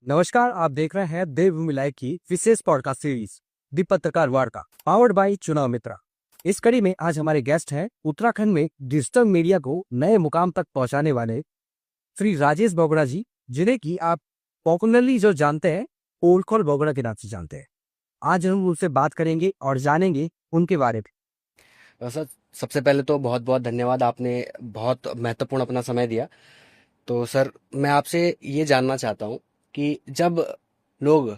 नमस्कार, आप देख रहे हैं देवभूमि लाइव की विशेष पॉडकास्ट सीरीज दी पत्रकार वार्ता पावर्ड बाई चुनाव मित्रा। इस कड़ी में आज हमारे गेस्ट हैं उत्तराखंड में डिजिटल मीडिया को नए मुकाम तक पहुंचाने वाले श्री राजेश बोगड़ा जी, जिन्हें कि आप पॉपुलरली जो जानते हैं ओलखोल बोगड़ा के नाम से जानते हैं। आज हम उनसे बात करेंगे और जानेंगे उनके बारे में। सर, सबसे पहले तो बहुत बहुत धन्यवाद, आपने बहुत महत्वपूर्ण अपना समय दिया। तो सर, मैं आपसे ये जानना चाहता हूँ कि जब लोग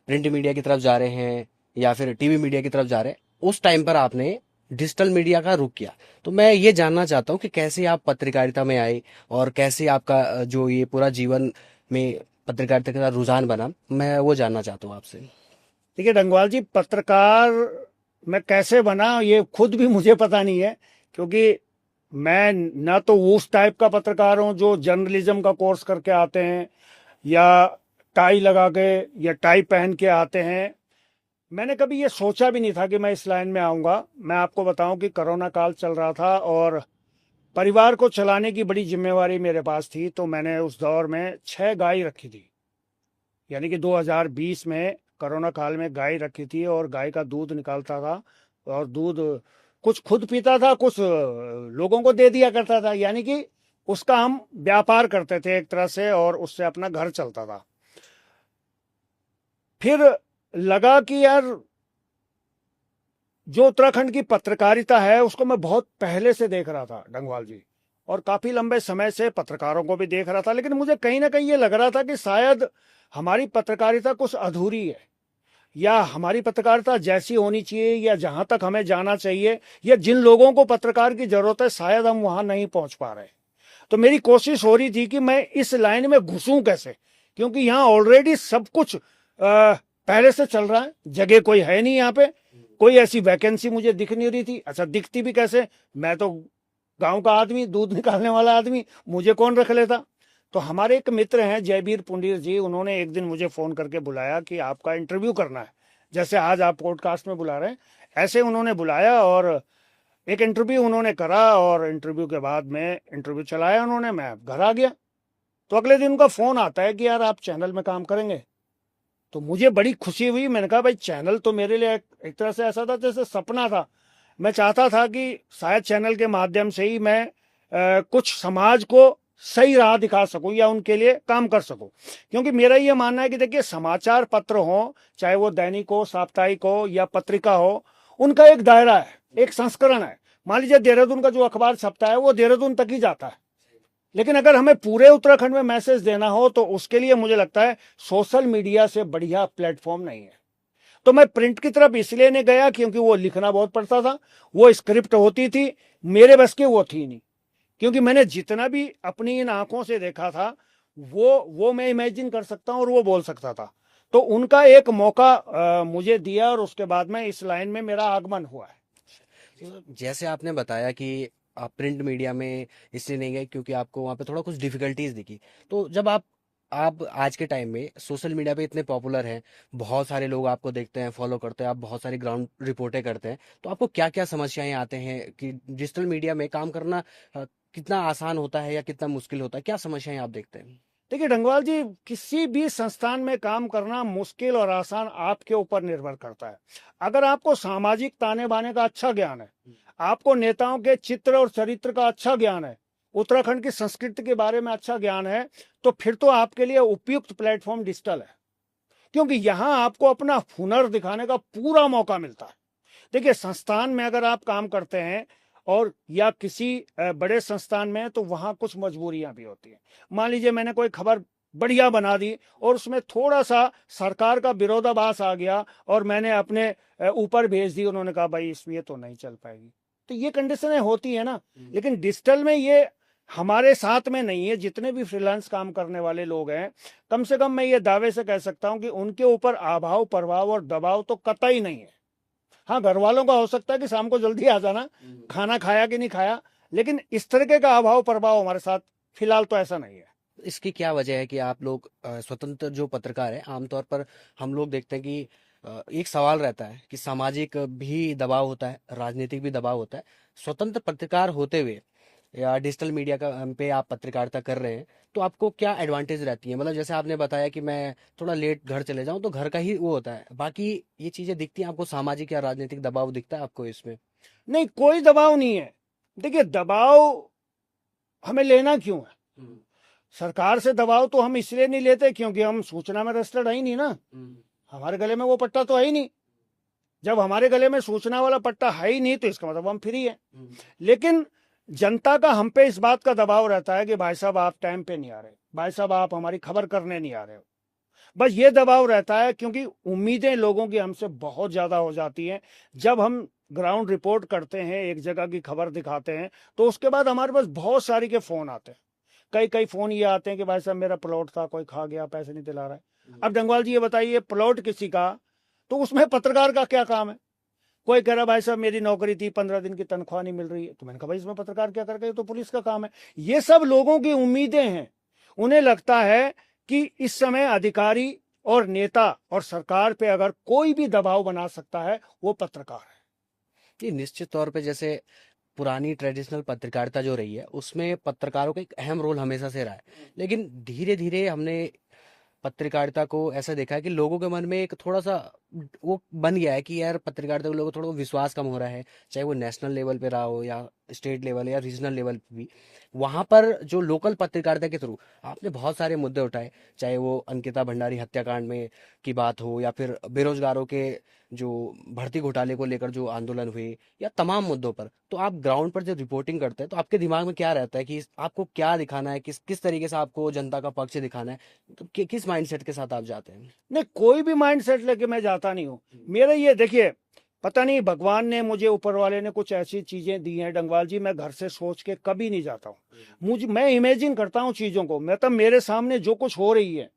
प्रिंट मीडिया की तरफ जा रहे हैं या फिर टीवी मीडिया की तरफ जा रहे हैं, उस टाइम पर आपने डिजिटल मीडिया का रुख किया। तो मैं ये जानना चाहता हूँ कि कैसे आप पत्रकारिता में आए और कैसे आपका जो ये पूरा जीवन में पत्रकारिता का रुझान बना, मैं वो जानना चाहता हूँ आपसे। देखिए डंगवाल जी, पत्रकार मैं कैसे बना ये खुद भी मुझे पता नहीं है, क्योंकि मैं ना तो उस टाइप का पत्रकार हूं जो जर्नलिज्म का कोर्स करके आते हैं या टाई लगा के या टाई पहन के आते हैं। मैंने कभी ये सोचा भी नहीं था कि मैं इस लाइन में आऊंगा। मैं आपको बताऊं कि कोरोना काल चल रहा था और परिवार को चलाने की बड़ी जिम्मेवारी मेरे पास थी, तो मैंने उस दौर में 6 गाय रखी थी। यानी कि 2020 में कोरोना काल में गाय रखी थी और गाय का दूध निकालता था और दूध कुछ खुद पीता था, कुछ लोगों को दे दिया करता था। यानी कि उसका हम व्यापार करते थे एक तरह से और उससे अपना घर चलता था। फिर लगा कि यार जो उत्तराखंड की पत्रकारिता है उसको मैं बहुत पहले से देख रहा था डंगवाल जी, और काफी लंबे समय से पत्रकारों को भी देख रहा था, लेकिन मुझे कहीं ना कहीं ये लग रहा था कि शायद हमारी पत्रकारिता कुछ अधूरी है, या हमारी पत्रकारिता जैसी होनी चाहिए या जहां तक हमें जाना चाहिए या जिन लोगों को पत्रकार की जरूरत है शायद हम वहां नहीं पहुंच पा रहे। तो मेरी कोशिश हो रही थी कि मैं इस लाइन में घुसूं कैसे, क्योंकि यहाँ ऑलरेडी सब कुछ पहले से चल रहा है, जगह कोई है नहीं यहाँ पे, कोई ऐसी वैकेंसी मुझे दिख नहीं रही थी। अच्छा, दिखती भी कैसे, मैं तो गांव का आदमी, दूध निकालने वाला आदमी, मुझे कौन रख लेता। तो हमारे एक मित्र हैं जयवीर पुंडीर जी, उन्होंने एक दिन मुझे फोन करके बुलाया कि आपका इंटरव्यू करना है। जैसे आज आप पॉडकास्ट में बुला रहे हैं, ऐसे उन्होंने बुलाया और एक इंटरव्यू उन्होंने करा और इंटरव्यू के बाद में इंटरव्यू चलाया उन्होंने, मैं घर आ गया। तो अगले दिन उनका फोन आता है कि यार आप चैनल में काम करेंगे। तो मुझे बड़ी खुशी हुई। मैंने कहा भाई, चैनल तो मेरे लिए एक तरह से ऐसा था जैसे सपना था। मैं चाहता था कि शायद चैनल के माध्यम से ही मैं कुछ समाज को सही राह दिखा सकूं या उनके लिए काम कर सकूं। क्योंकि मेरा ये मानना है कि देखिए, समाचार पत्र हो, चाहे वो दैनिक हो, साप्ताहिक हो या पत्रिका हो, उनका एक दायरा है, एक संस्करण है। मान लीजिए देहरादून का जो अखबार छपता है वो देहरादून तक ही जाता है, लेकिन अगर हमें पूरे उत्तराखंड में मैसेज देना हो तो उसके लिए मुझे लगता है सोशल मीडिया से बढ़िया प्लेटफॉर्म नहीं है। तो मैं प्रिंट की तरफ इसलिए नहीं गया क्योंकि वो लिखना बहुत पड़ता था, वो स्क्रिप्ट होती थी, मेरे बस की वो थी नहीं। क्योंकि मैंने जितना भी अपनी इन आंखों से देखा था वो मैं इमेजिन कर सकता हूं और वो बोल सकता था। तो उनका एक मौका मुझे दिया और उसके बाद में इस लाइन में मेरा आगमन हुआ है। जैसे आपने बताया कि आप प्रिंट मीडिया में इसलिए नहीं गए क्योंकि आपको वहाँ पे थोड़ा कुछ डिफिकल्टीज दिखी। तो जब आप आज के टाइम में सोशल मीडिया पे इतने पॉपुलर हैं, बहुत सारे लोग आपको देखते हैं, फॉलो करते हैं, आप बहुत सारी ग्राउंड रिपोर्टें करते हैं, तो आपको क्या क्या समस्याएं आते हैं कि डिजिटल मीडिया में काम करना कितना आसान होता है या कितना मुश्किल होता है, क्या समस्याएं आप देखते हैं? देखिए डंगवाल जी, किसी भी संस्थान में काम करना मुश्किल और आसान आपके ऊपर निर्भर करता है। अगर आपको सामाजिक ताने बाने का अच्छा ज्ञान है, आपको नेताओं के चित्र और चरित्र का अच्छा ज्ञान है, उत्तराखंड की संस्कृति के बारे में अच्छा ज्ञान है, तो फिर तो आपके लिए उपयुक्त प्लेटफॉर्म डिजिटल है। क्योंकि यहां आपको अपना हुनर दिखाने का पूरा मौका मिलता है। देखिए, संस्थान में अगर आप काम करते हैं और या किसी बड़े संस्थान में, तो वहां कुछ मजबूरियां भी होती हैं। मान लीजिए मैंने कोई खबर बढ़िया बना दी और उसमें थोड़ा सा सरकार का विरोधाभास आ गया और मैंने अपने ऊपर भेज दी, उन्होंने कहा भाई इसमें तो नहीं चल पाएगी। तो ये कंडीशनें होती है ना। लेकिन डिजिटल में ये हमारे साथ में नहीं है। जितने भी फ्रीलांस काम करने वाले लोग हैं, कम से कम मैं ये दावे से कह सकता हूं कि उनके ऊपर अभाव, प्रभाव और दबाव तो कतई नहीं है। हाँ, घर वालों का हो सकता है कि शाम को जल्दी आ जाना, खाना खाया कि नहीं खाया, लेकिन इस तरीके का अभाव प्रभाव हमारे साथ फिलहाल तो ऐसा नहीं है। इसकी क्या वजह है कि आप लोग स्वतंत्र जो पत्रकार है, आमतौर पर हम लोग देखते हैं कि एक सवाल रहता है कि सामाजिक भी दबाव होता है, राजनीतिक भी दबाव होता है। स्वतंत्र पत्रकार होते हुए या डिजिटल मीडिया का पे आप पत्रकारिता कर रहे हैं, तो आपको क्या एडवांटेज रहती है? मतलब जैसे आपने बताया कि मैं थोड़ा लेट घर चले जाऊं तो घर का ही वो होता है, बाकी ये चीजें दिखती हैं आपको, सामाजिक या राजनीतिक दबाव दिखता है आपको इसमें? नहीं, कोई दबाव नहीं है। देखिए, दबाव हमें लेना क्यों है? सरकार से दबाव तो हम इसलिए नहीं लेते क्योंकि हम सूचना में रजिस्टर्ड है ही नहीं ना, हमारे गले में वो पट्टा तो है ही नहीं। जब हमारे गले में सूचना वाला पट्टा है ही नहीं तो इसका मतलब हम फ्री है। लेकिन जनता का हम पे इस बात का दबाव रहता है कि भाई साहब आप टाइम पे नहीं आ रहे, भाई साहब आप हमारी खबर करने नहीं आ रहे हो। बस ये दबाव रहता है, क्योंकि उम्मीदें लोगों की हमसे बहुत ज्यादा हो जाती हैं। जब हम ग्राउंड रिपोर्ट करते हैं, एक जगह की खबर दिखाते हैं, तो उसके बाद हमारे पास बहुत सारी के फोन आते हैं। कई कई फोन ये आते हैं कि भाई साहब मेरा प्लॉट था, कोई खा गया, पैसे नहीं दिला रहा है। अब डंगवाल जी ये बताइए, प्लॉट किसी का, तो उसमें पत्रकार का क्या काम है? कोई कह रहा भाई साहब मेरी नौकरी थी, 15 दिन की तनख्वाह नहीं मिल रही है, तो मैंने कहा भाई इसमें पत्रकार क्या कर गए? तो पुलिस का काम है। ये सब लोगों की उम्मीदें हैं। उन्हें लगता है कि इस समय अधिकारी और नेता और सरकार पे अगर कोई भी दबाव बना सकता है, वो पत्रकार है। कि निश्चित तौर पे जैसे पुरानी ट्रेडिशनल पत्रकारिता जो रही है उसमें पत्रकारों का एक अहम रोल हमेशा से रहा है, लेकिन धीरे धीरे हमने पत्रकारिता को ऐसा देखा है कि लोगों के मन में एक थोड़ा सा वो बन गया है कि यार पत्रकारिता को लोगों को थोड़ा विश्वास कम हो रहा है, चाहे वो नेशनल लेवल पे रहा हो या स्टेट लेवल या रीजनल लेवल पे भी। वहां पर जो लोकल पत्रकारिता के थ्रू आपने बहुत सारे मुद्दे उठाए, चाहे वो अंकिता भंडारी हत्याकांड में की बात हो या फिर बेरोजगारों के जो भर्ती घोटाले को लेकर जो आंदोलन हुए या तमाम मुद्दों पर, तो आप ग्राउंड पर जब रिपोर्टिंग करते हैं तो आपके दिमाग में क्या रहता है कि आपको क्या दिखाना है, किस किस तरीके से आपको जनता का पक्ष दिखाना है, तो किस माइंडसेट के साथ आप जाते हैं? नहीं, कोई भी माइंड सेट लेके मैं जाता नहीं हूँ। मेरा ये देखिए, पता नहीं भगवान ने मुझे, ऊपर वाले ने कुछ ऐसी चीजें दी हैं डंगवाल जी, मैं घर से सोच के कभी नहीं जाता हूँ। मैं इमेजिन करता हूँ चीजों को। मतलब मेरे सामने जो कुछ हो रही है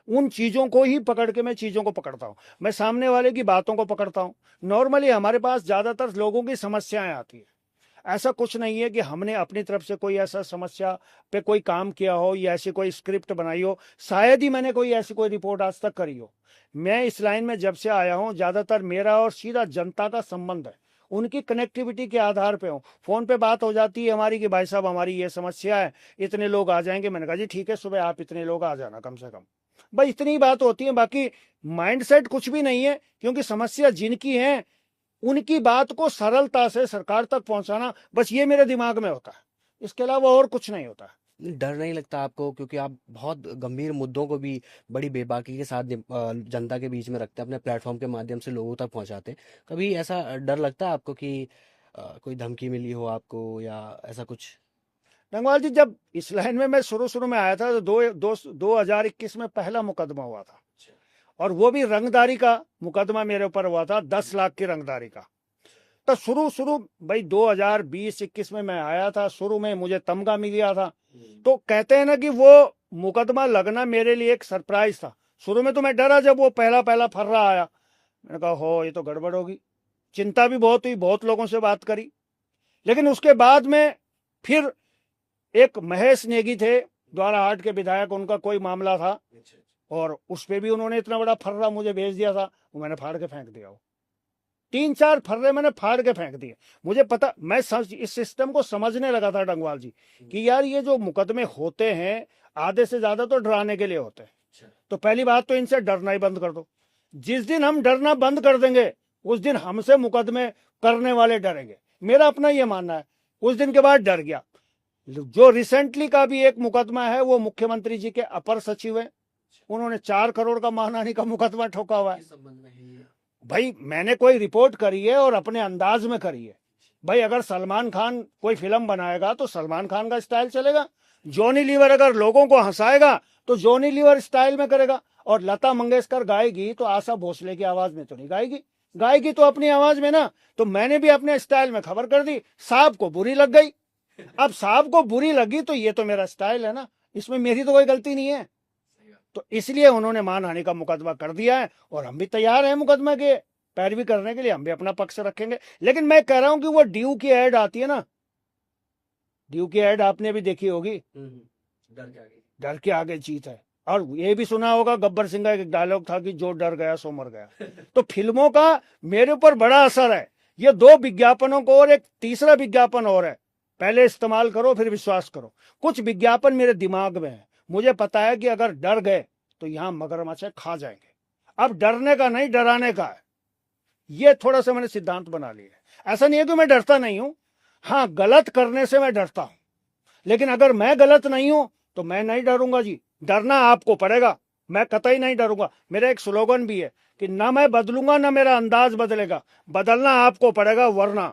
उन चीजों को ही पकड़ के मैं चीजों को पकड़ता हूँ। मैं सामने वाले की बातों को पकड़ता हूँ। नॉर्मली हमारे पास ज्यादातर लोगों की समस्याएं आती है। ऐसा कुछ नहीं है कि हमने अपनी तरफ से कोई ऐसा समस्या पे कोई काम किया हो या ऐसी कोई स्क्रिप्ट बनाई हो। शायद ही मैंने कोई ऐसी कोई रिपोर्ट आज तक करी हो। मैं इस लाइन में जब से आया हूं, ज्यादातर मेरा और सीधा जनता का संबंध है। उनकी कनेक्टिविटी के आधार पे हूँ। फोन पे बात हो जाती है हमारी कि भाई साहब हमारी ये समस्या है, इतने लोग आ जाएंगे। मैंने कहा जी ठीक है, सुबह आप इतने लोग आ जाना कम से कम। बस इतनी बात होती है, बाकी माइंडसेट कुछ भी नहीं है। क्योंकि समस्या जिनकी है उनकी बात को सरलता से सरकार तक पहुंचाना, बस ये मेरे दिमाग में होता है। इसके अलावा और कुछ नहीं होता है। डर नहीं लगता आपको, क्योंकि आप बहुत गंभीर मुद्दों को भी बड़ी बेबाकी के साथ जनता के बीच में रखते हैं, अपने प्लेटफॉर्म के माध्यम से लोगों तक पहुंचाते हैं? कभी ऐसा डर लगता है आपको कि कोई धमकी मिली हो आपको या ऐसा कुछ? रंगवाल जी, जब इस लाइन में मैं शुरू शुरू में आया था तो 2021 में पहला मुकदमा हुआ था, और वो भी रंगदारी का मुकदमा मेरे ऊपर हुआ था, 10 लाख की रंगदारी का। तो शुरू भाई 2020-21 में मैं आया था, शुरू में मुझे तमगा मिल गया था। तो कहते हैं ना कि वो मुकदमा लगना मेरे लिए एक सरप्राइज था। शुरू में तो मैं डरा जब वो पहला पहला फर्रा आया। मैंने कहा हो ये तो गड़बड़ होगी। चिंता भी बहुत हुई, बहुत लोगों से बात करी। लेकिन उसके बाद में फिर एक महेश नेगी थे द्वारा हाट के विधायक, उनका कोई मामला था और उस पे भी उन्होंने इतना बड़ा फर्रा मुझे भेज दिया था, वो मैंने फाड़ के फेंक दिया। वो 3-4 फर्रे मैंने फाड़ के फेंक दिए। मुझे पता, मैं इस सिस्टम को समझने लगा था डंगवाल जी कि यार ये जो मुकदमे होते हैं आधे से ज्यादा तो डराने के लिए होते हैं। तो पहली बात तो इनसे डरना ही बंद कर दो। जिस दिन हम डरना बंद कर देंगे उस दिन हमसे मुकदमे करने वाले डरेंगे। मेरा अपना ये मानना है। उस दिन के बाद डर गया। जो रिसेंटली का भी एक मुकदमा है वो मुख्यमंत्री जी के अपर सचिव है, उन्होंने 4 करोड़ का मानहानि का मुकदमा ठोका हुआ है। भाई मैंने कोई रिपोर्ट करी है और अपने अंदाज में करी है। भाई अगर सलमान खान कोई फिल्म बनाएगा तो सलमान खान का स्टाइल चलेगा। जॉनी लीवर अगर लोगों को हंसाएगा तो जॉनी लीवर स्टाइल में करेगा। और लता मंगेशकर गाएगी तो आशा भोसले की आवाज में तो नहीं गाएगी, गाएगी तो अपनी आवाज में ना। तो मैंने भी अपने स्टाइल में खबर कर दी, साहब को बुरी लग गई। अब साहब को बुरी लगी तो ये तो मेरा स्टाइल है ना, इसमें मेरी तो कोई गलती नहीं है। तो इसलिए उन्होंने मानहानि का मुकदमा कर दिया है और हम भी तैयार हैं मुकदमा के पैरवी करने के लिए, हम भी अपना पक्ष रखेंगे। लेकिन मैं कह रहा हूं कि वो ड्यू की एड आती है ना, ड्यू की एड आपने भी देखी होगी, डर के आगे जीत है। और ये भी सुना होगा गब्बर सिंह का एक डायलॉग था कि जो डर गया सो मर गया। तो फिल्मों का मेरे ऊपर बड़ा असर है। ये 2 विज्ञापनों को और एक तीसरा विज्ञापन और है पहले इस्तेमाल करो फिर विश्वास करो। कुछ विज्ञापन मेरे दिमाग में है, मुझे पता है कि अगर डर गए तो यहां मगरमच्छ खा जाएंगे। अब डरने का नहीं, डराने का है। ये थोड़ा सा मैंने सिद्धांत बना लिया है। ऐसा नहीं है कि मैं डरता नहीं हूं, हाँ गलत करने से मैं डरता हूं, लेकिन अगर मैं गलत नहीं हूं तो मैं नहीं डरूंगा जी। डरना आपको पड़ेगा, मैं कतई नहीं डरूंगा। मेरा एक स्लोगन भी है कि ना मैं बदलूंगा ना मेरा अंदाज बदलेगा, बदलना आपको पड़ेगा, वरना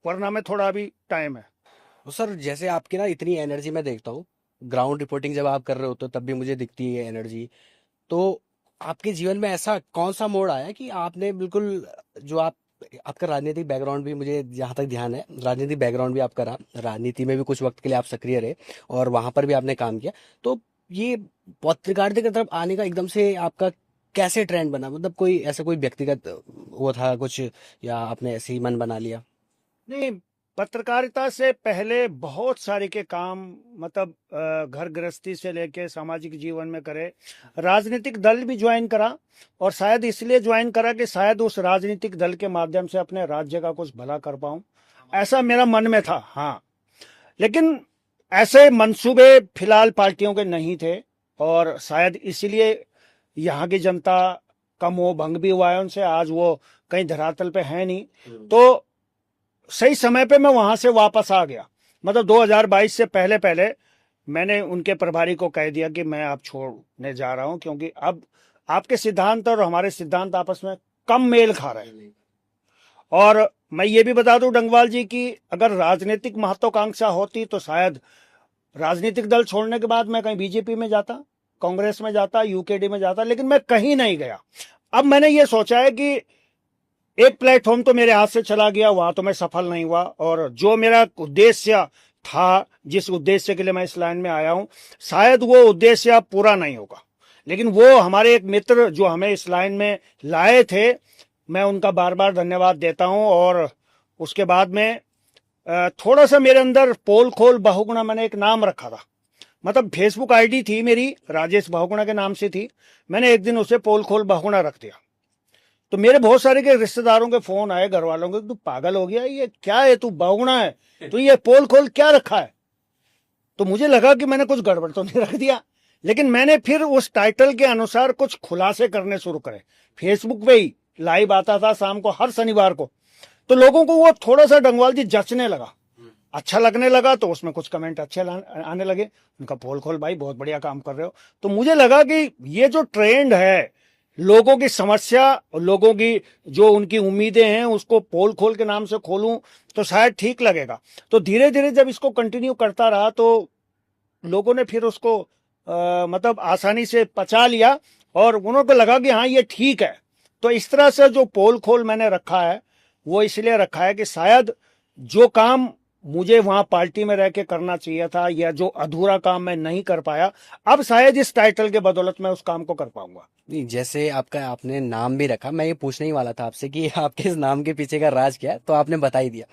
वरना में थोड़ा अभी टाइम है। तो सर जैसे आपकी ना इतनी एनर्जी मैं देखता हूँ, ग्राउंड रिपोर्टिंग जब आप कर रहे होते हो तब भी मुझे दिखती है एनर्जी। तो आपके जीवन में ऐसा कौन सा मोड़ आया कि आपने बिल्कुल जो आपका राजनीतिक बैकग्राउंड भी, मुझे जहाँ तक ध्यान है राजनीतिक बैकग्राउंड भी आपका रहा, राजनीति में भी कुछ वक्त के लिए आप सक्रिय रहे और वहां पर भी आपने काम किया। तो ये पत्रकारिता की तरफ आने का एकदम से आपका कैसे ट्रेंड बना? मतलब कोई ऐसा कोई व्यक्तिगत वो था कुछ, या आपने ऐसे ही मन बना लिया? नहीं, पत्रकारिता से पहले बहुत सारे के काम, मतलब घर गृहस्थी से लेके सामाजिक जीवन में करे। राजनीतिक दल भी ज्वाइन करा, और शायद इसलिए ज्वाइन करा कि शायद उस राजनीतिक दल के माध्यम से अपने राज्य का कुछ भला कर पाऊं, ऐसा मेरा मन में था। हाँ, लेकिन ऐसे मंसूबे फिलहाल पार्टियों के नहीं थे, और शायद इसलिए यहाँ की जनता का मोह भंग भी हुआ है उनसे। आज वो कहीं धरातल पे है नहीं, तो सही समय पे मैं वहां से वापस आ गया। मतलब 2022 से पहले पहले मैंने उनके प्रभारी को कह दिया कि मैं अब छोड़ने जा रहा हूं, क्योंकि अब आपके सिद्धांत और हमारे सिद्धांत आपस में कम मेल खा रहे हैं। और मैं ये भी बता दूं डंगवाल जी की अगर राजनीतिक महत्वाकांक्षा होती तो शायद राजनीतिक दल छोड़ने के बाद मैं कहीं बीजेपी में जाता, कांग्रेस में जाता, यूकेडी में जाता, लेकिन मैं कहीं नहीं गया। अब मैंने ये सोचा है कि एक प्लेटफॉर्म तो मेरे हाथ से चला गया, वहां तो मैं सफल नहीं हुआ, और जो मेरा उद्देश्य था, जिस उद्देश्य के लिए मैं इस लाइन में आया हूं, शायद वो उद्देश्य पूरा नहीं होगा। लेकिन वो हमारे एक मित्र जो हमें इस लाइन में लाए थे, मैं उनका बार बार धन्यवाद देता हूं। और उसके बाद में थोड़ा सा मेरे अंदर पोल खोल बहुगुणा मैंने एक नाम रखा था। मतलब फेसबुक आईडी थी मेरी, राजेश बहुगुणा के नाम से थी। मैंने एक दिन उसे पोल खोल बहुगुणा रख दिया। तो मेरे बहुत सारे के रिश्तेदारों के फोन आए, घर वालों के, तू पागल हो गया, ये क्या है, तू बहुगुणा है, तो ये पोल खोल क्या रखा है? तो मुझे लगा कि मैंने कुछ गड़बड़ तो नहीं रख दिया, लेकिन मैंने फिर उस टाइटल के अनुसार कुछ खुलासे करने शुरू करे। फेसबुक पे ही लाइव आता था शाम को, हर शनिवार को। तो लोगों को वो थोड़ा सा डंगवाल जी जचने लगा, अच्छा लगने लगा, तो उसमें कुछ कमेंट अच्छे आने लगे। उनका पोल खोल भाई बहुत बढ़िया काम कर रहे हो। तो मुझे लगा कि ये जो ट्रेंड है, लोगों की समस्या और लोगों की जो उनकी उम्मीदें हैं, उसको पोल खोल के नाम से खोलूं तो शायद ठीक लगेगा। तो धीरे धीरे जब इसको कंटिन्यू करता रहा तो लोगों ने फिर उसको मतलब आसानी से पचा लिया, और उनको लगा कि हाँ ये ठीक है। तो इस तरह से जो पोल खोल मैंने रखा है वो इसलिए रखा है कि शायद जो काम मुझे वहां पार्टी में रह के करना चाहिए था, या जो अधूरा काम मैं नहीं कर पाया, अब शायद इस टाइटल के बदौलत मैं उस काम को कर पाऊंगा। नहीं, जैसे आपने नाम भी रखा, मैं ये पूछने ही वाला था आपसे कि आपके इस नाम के पीछे का राज क्या है, तो आपने बता ही दिया।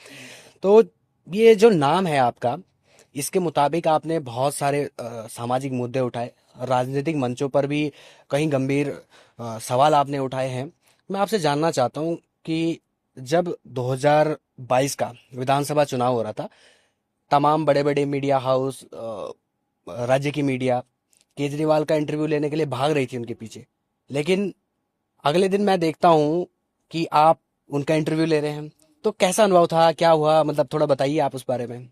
तो ये जो नाम है आपका, इसके मुताबिक आपने बहुत सारे सामाजिक मुद्दे उठाए, राजनीतिक मंचों पर भी कहीं गंभीर सवाल आपने उठाए हैं। मैं आपसे जानना चाहता हूँ कि जब 2022 का विधानसभा चुनाव हो रहा था, तमाम बड़े बड़े मीडिया हाउस, राज्य की मीडिया केजरीवाल का इंटरव्यू लेने के लिए भाग रही थी उनके पीछे, लेकिन अगले दिन मैं देखता हूँ कि आप उनका इंटरव्यू ले रहे हैं। तो कैसा अनुभव था, क्या हुआ, मतलब थोड़ा बताइए आप उस बारे में।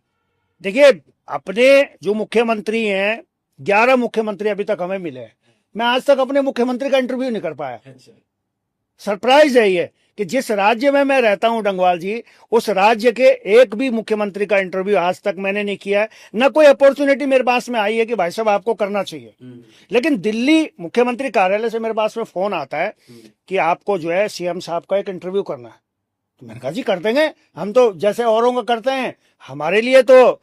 देखिए, अपने जो मुख्यमंत्री हैं, 11 मुख्यमंत्री अभी तक हमें मिले हैं, मैं आज तक अपने मुख्यमंत्री का इंटरव्यू नहीं कर पाया। सरप्राइज है ये कि जिस राज्य में मैं रहता हूं डंगवाल जी, उस राज्य के एक भी मुख्यमंत्री का इंटरव्यू आज तक मैंने नहीं किया है। न कोई अपॉर्चुनिटी मेरे पास में आई है कि भाई साहब आपको करना चाहिए। लेकिन दिल्ली मुख्यमंत्री कार्यालय से मेरे पास में फोन आता है कि आपको जो है सीएम साहब का एक इंटरव्यू करना है। तो मैंने कहा जी कर देंगे, हम तो जैसे औरों का करते हैं, हमारे लिए तो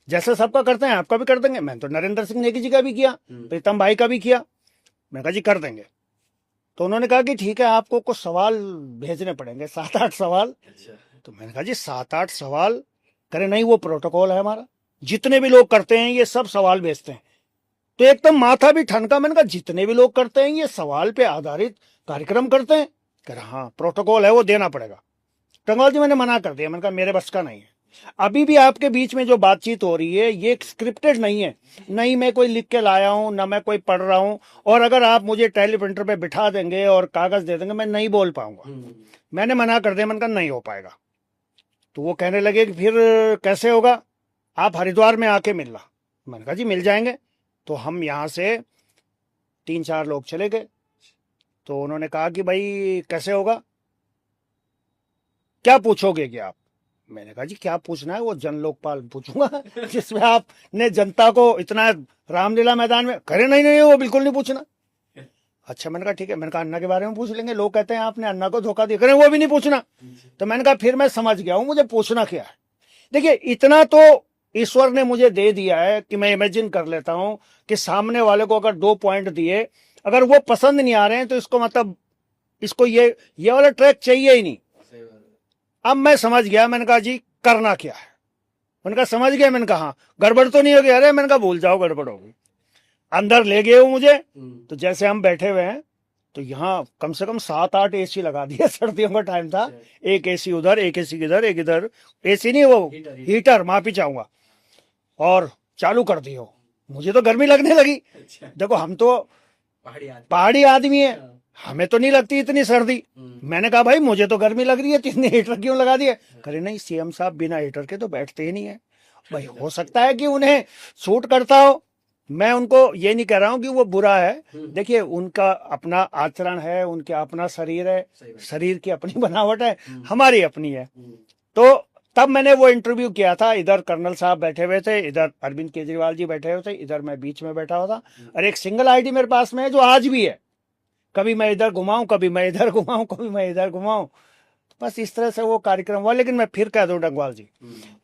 जैसे सबका करते हैं आपका भी कर देंगे। मैंने तो नरेंद्र सिंह नेगी जी का भी किया, प्रीतम भाई का भी किया। मैंने कहा जी कर देंगे। तो उन्होंने कहा कि ठीक है, आपको कुछ सवाल भेजने पड़ेंगे, 7-8 सवाल। तो मैंने कहा जी 7-8 सवाल करे नहीं, वो प्रोटोकॉल है हमारा, जितने भी लोग करते हैं ये सब सवाल भेजते हैं। तो एकदम माथा भी ठनका। मैंने कहा जितने भी लोग करते हैं ये सवाल पे आधारित कार्यक्रम करते हैं? कह रहा हाँ प्रोटोकॉल है, वो देना पड़ेगा। टंगवाल जी मैंने मना कर दिया, मैंने कहा मेरे बस का नहीं है, अभी भी आपके बीच में जो बातचीत हो रही है ये स्क्रिप्टेड नहीं है, नहीं मैं कोई लिख के लाया हूं, ना मैं कोई पढ़ रहा हूं। और अगर आप मुझे टेलीप्रिंटर पे बिठा देंगे और कागज दे देंगे, मैं नहीं बोल पाऊंगा। मैंने मना कर दिया, मैंने कहा नहीं हो पाएगा। तो वो कहने लगे कि फिर कैसे होगा, आप हरिद्वार में आके मिलना। मैंने कहा जी मिल जाएंगे। तो हम यहाँ से 3-4 लोग चले गए। तो उन्होंने कहा कि भाई कैसे होगा, क्या पूछोगे कि आप। मैंने कहा जी क्या पूछना है, वो जन लोकपाल पूछूंगा जिसमें आपने जनता को इतना रामलीला मैदान में करे। नहीं नहीं वो बिल्कुल नहीं पूछना। अच्छा मैंने कहा ठीक है। मैंने कहा अन्ना के बारे में पूछ लेंगे, लोग कहते हैं आपने अन्ना को धोखा दिया, करें वो भी नहीं पूछना। तो मैंने कहा फिर मैं समझ गया हूं मुझे पूछना क्या है। देखिए इतना तो ईश्वर ने मुझे दे दिया है कि मैं इमेजिन कर लेता हूं कि सामने वाले को अगर 2 पॉइंट दिए, अगर वो पसंद नहीं आ रहे हैं तो इसको मतलब इसको ये वाला ट्रैक चाहिए ही नहीं। अब मैं समझ गया। मैंने कहा जी करना क्या है। मैंने कहा समझ गया। मैंने कहा हाँ, गड़बड़ तो नहीं हो गया। अरे मैंने कहा भूल जाओ गड़बड़ होगी। अंदर ले गए हो मुझे। तो जैसे हम बैठे हुए हैं तो यहाँ कम से कम 7-8 एसी लगा दिया। सर्दियों का टाइम था, एक एसी उधर, एक एसी इधर, एक इधर। एसी नहीं वो हीटर, माफी चाहूंगा। और चालू कर दियो। मुझे तो गर्मी लगने लगी। देखो हम तो पहाड़ी आदमी है, हमें तो नहीं लगती इतनी सर्दी। मैंने कहा भाई मुझे तो गर्मी लग रही है, तो इतने हीटर क्यों लगा दिए। करे नहीं सीएम साहब बिना हीटर के तो बैठते ही नहीं है। भाई हो सकता है कि उन्हें सूट करता हो, मैं उनको ये नहीं कह रहा हूं कि वो बुरा है। देखिए उनका अपना आचरण है, उनका अपना शरीर है, शरीर की अपनी बनावट है, हमारी अपनी है। तो तब मैंने वो इंटरव्यू किया था। इधर कर्नल साहब बैठे हुए थे, इधर अरविंद केजरीवाल जी बैठे हुए थे, इधर मैं बीच में बैठा हुआ था। और एक सिंगल आईडी मेरे पास में है जो आज भी है। कभी मैं इधर घुमाऊं, कभी मैं इधर घुमाऊं, कभी मैं इधर घुमाऊं। बस इस तरह से वो कार्यक्रम हुआ। लेकिन मैं फिर कह दूं डंगवाल जी,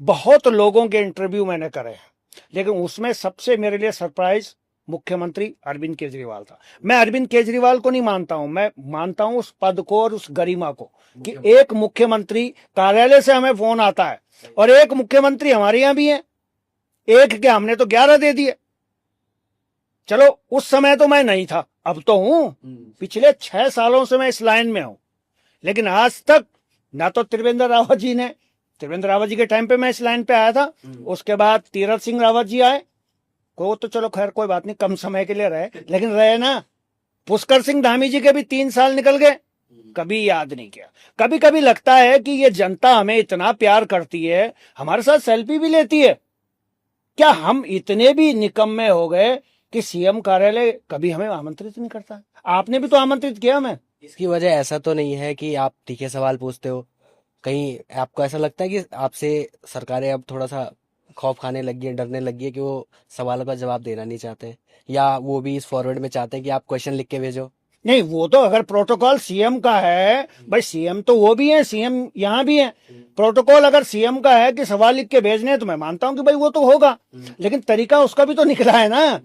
बहुत लोगों के इंटरव्यू मैंने करे हैं, लेकिन उसमें सबसे मेरे लिए सरप्राइज मुख्यमंत्री अरविंद केजरीवाल था। मैं अरविंद केजरीवाल को नहीं मानता हूं, मैं मानता हूं उस पद को और उस गरिमा को कि एक मुख्यमंत्री कार्यालय से हमें फोन आता है, और एक मुख्यमंत्री हमारे यहां भी है। एक क्या, हमने तो 11 दे दिए। चलो उस समय तो मैं नहीं था, अब तो हूं। पिछले 6 सालों से मैं इस लाइन में हूं, लेकिन आज तक ना तो त्रिवेंद्र रावत जी के टाइम पे मैं इस लाइन पे आया था। उसके बाद तीरथ सिंह रावत जी आए, को तो चलो खैर कोई बात नहीं, कम समय के लिए रहे, लेकिन रहे ना। पुष्कर सिंह धामी जी के भी 3 साल निकल गए, कभी याद नहीं किया। कभी कभी लगता है कि ये जनता हमें इतना प्यार करती है, हमारे साथ सेल्फी भी लेती है, क्या हम इतने भी निकम्मे हो गए कि सीएम कार्यालय कभी हमें आमंत्रित नहीं करता। आपने भी तो आमंत्रित किया हमें। इसकी वजह ऐसा तो नहीं है कि आप तीखे सवाल पूछते हो, कहीं आपको ऐसा लगता है कि आपसे सरकारें अब थोड़ा सा खौफ खाने लगी है, डरने लगी है कि वो सवालों का जवाब देना नहीं चाहते, या वो भी इस फॉरवर्ड में चाहते हैं कि आप क्वेश्चन लिख के भेजो? नहीं, वो तो अगर प्रोटोकॉल सीएम का है, भाई सीएम तो वो भी है, सीएम यहाँ भी है। प्रोटोकॉल अगर सीएम का है कि सवाल लिख के भेजने हैं, तो मैं मानता हूं कि भाई वो तो होगा, लेकिन तरीका उसका भी तो निकला है ना।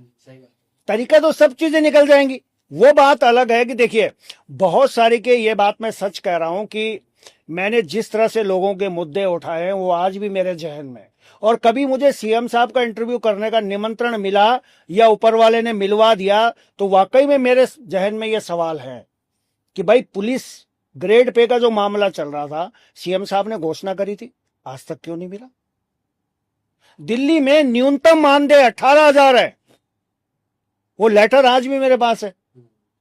तरीका तो सब चीजें निकल जाएंगी। वो बात अलग है कि देखिए बहुत सारी के, ये बात मैं सच कह रहा हूं कि मैंने जिस तरह से लोगों के मुद्दे उठाए हैं वो आज भी मेरे जहन में। और कभी मुझे सीएम साहब का इंटरव्यू करने का निमंत्रण मिला या ऊपर वाले ने मिलवा दिया, तो वाकई में मेरे जहन में ये सवाल है कि भाई पुलिस ग्रेड पे का जो मामला चल रहा था, सीएम साहब ने घोषणा करी थी, आज तक क्यों नहीं मिला। दिल्ली में न्यूनतम मानदेय 18,000 है, वो लेटर आज भी मेरे पास है।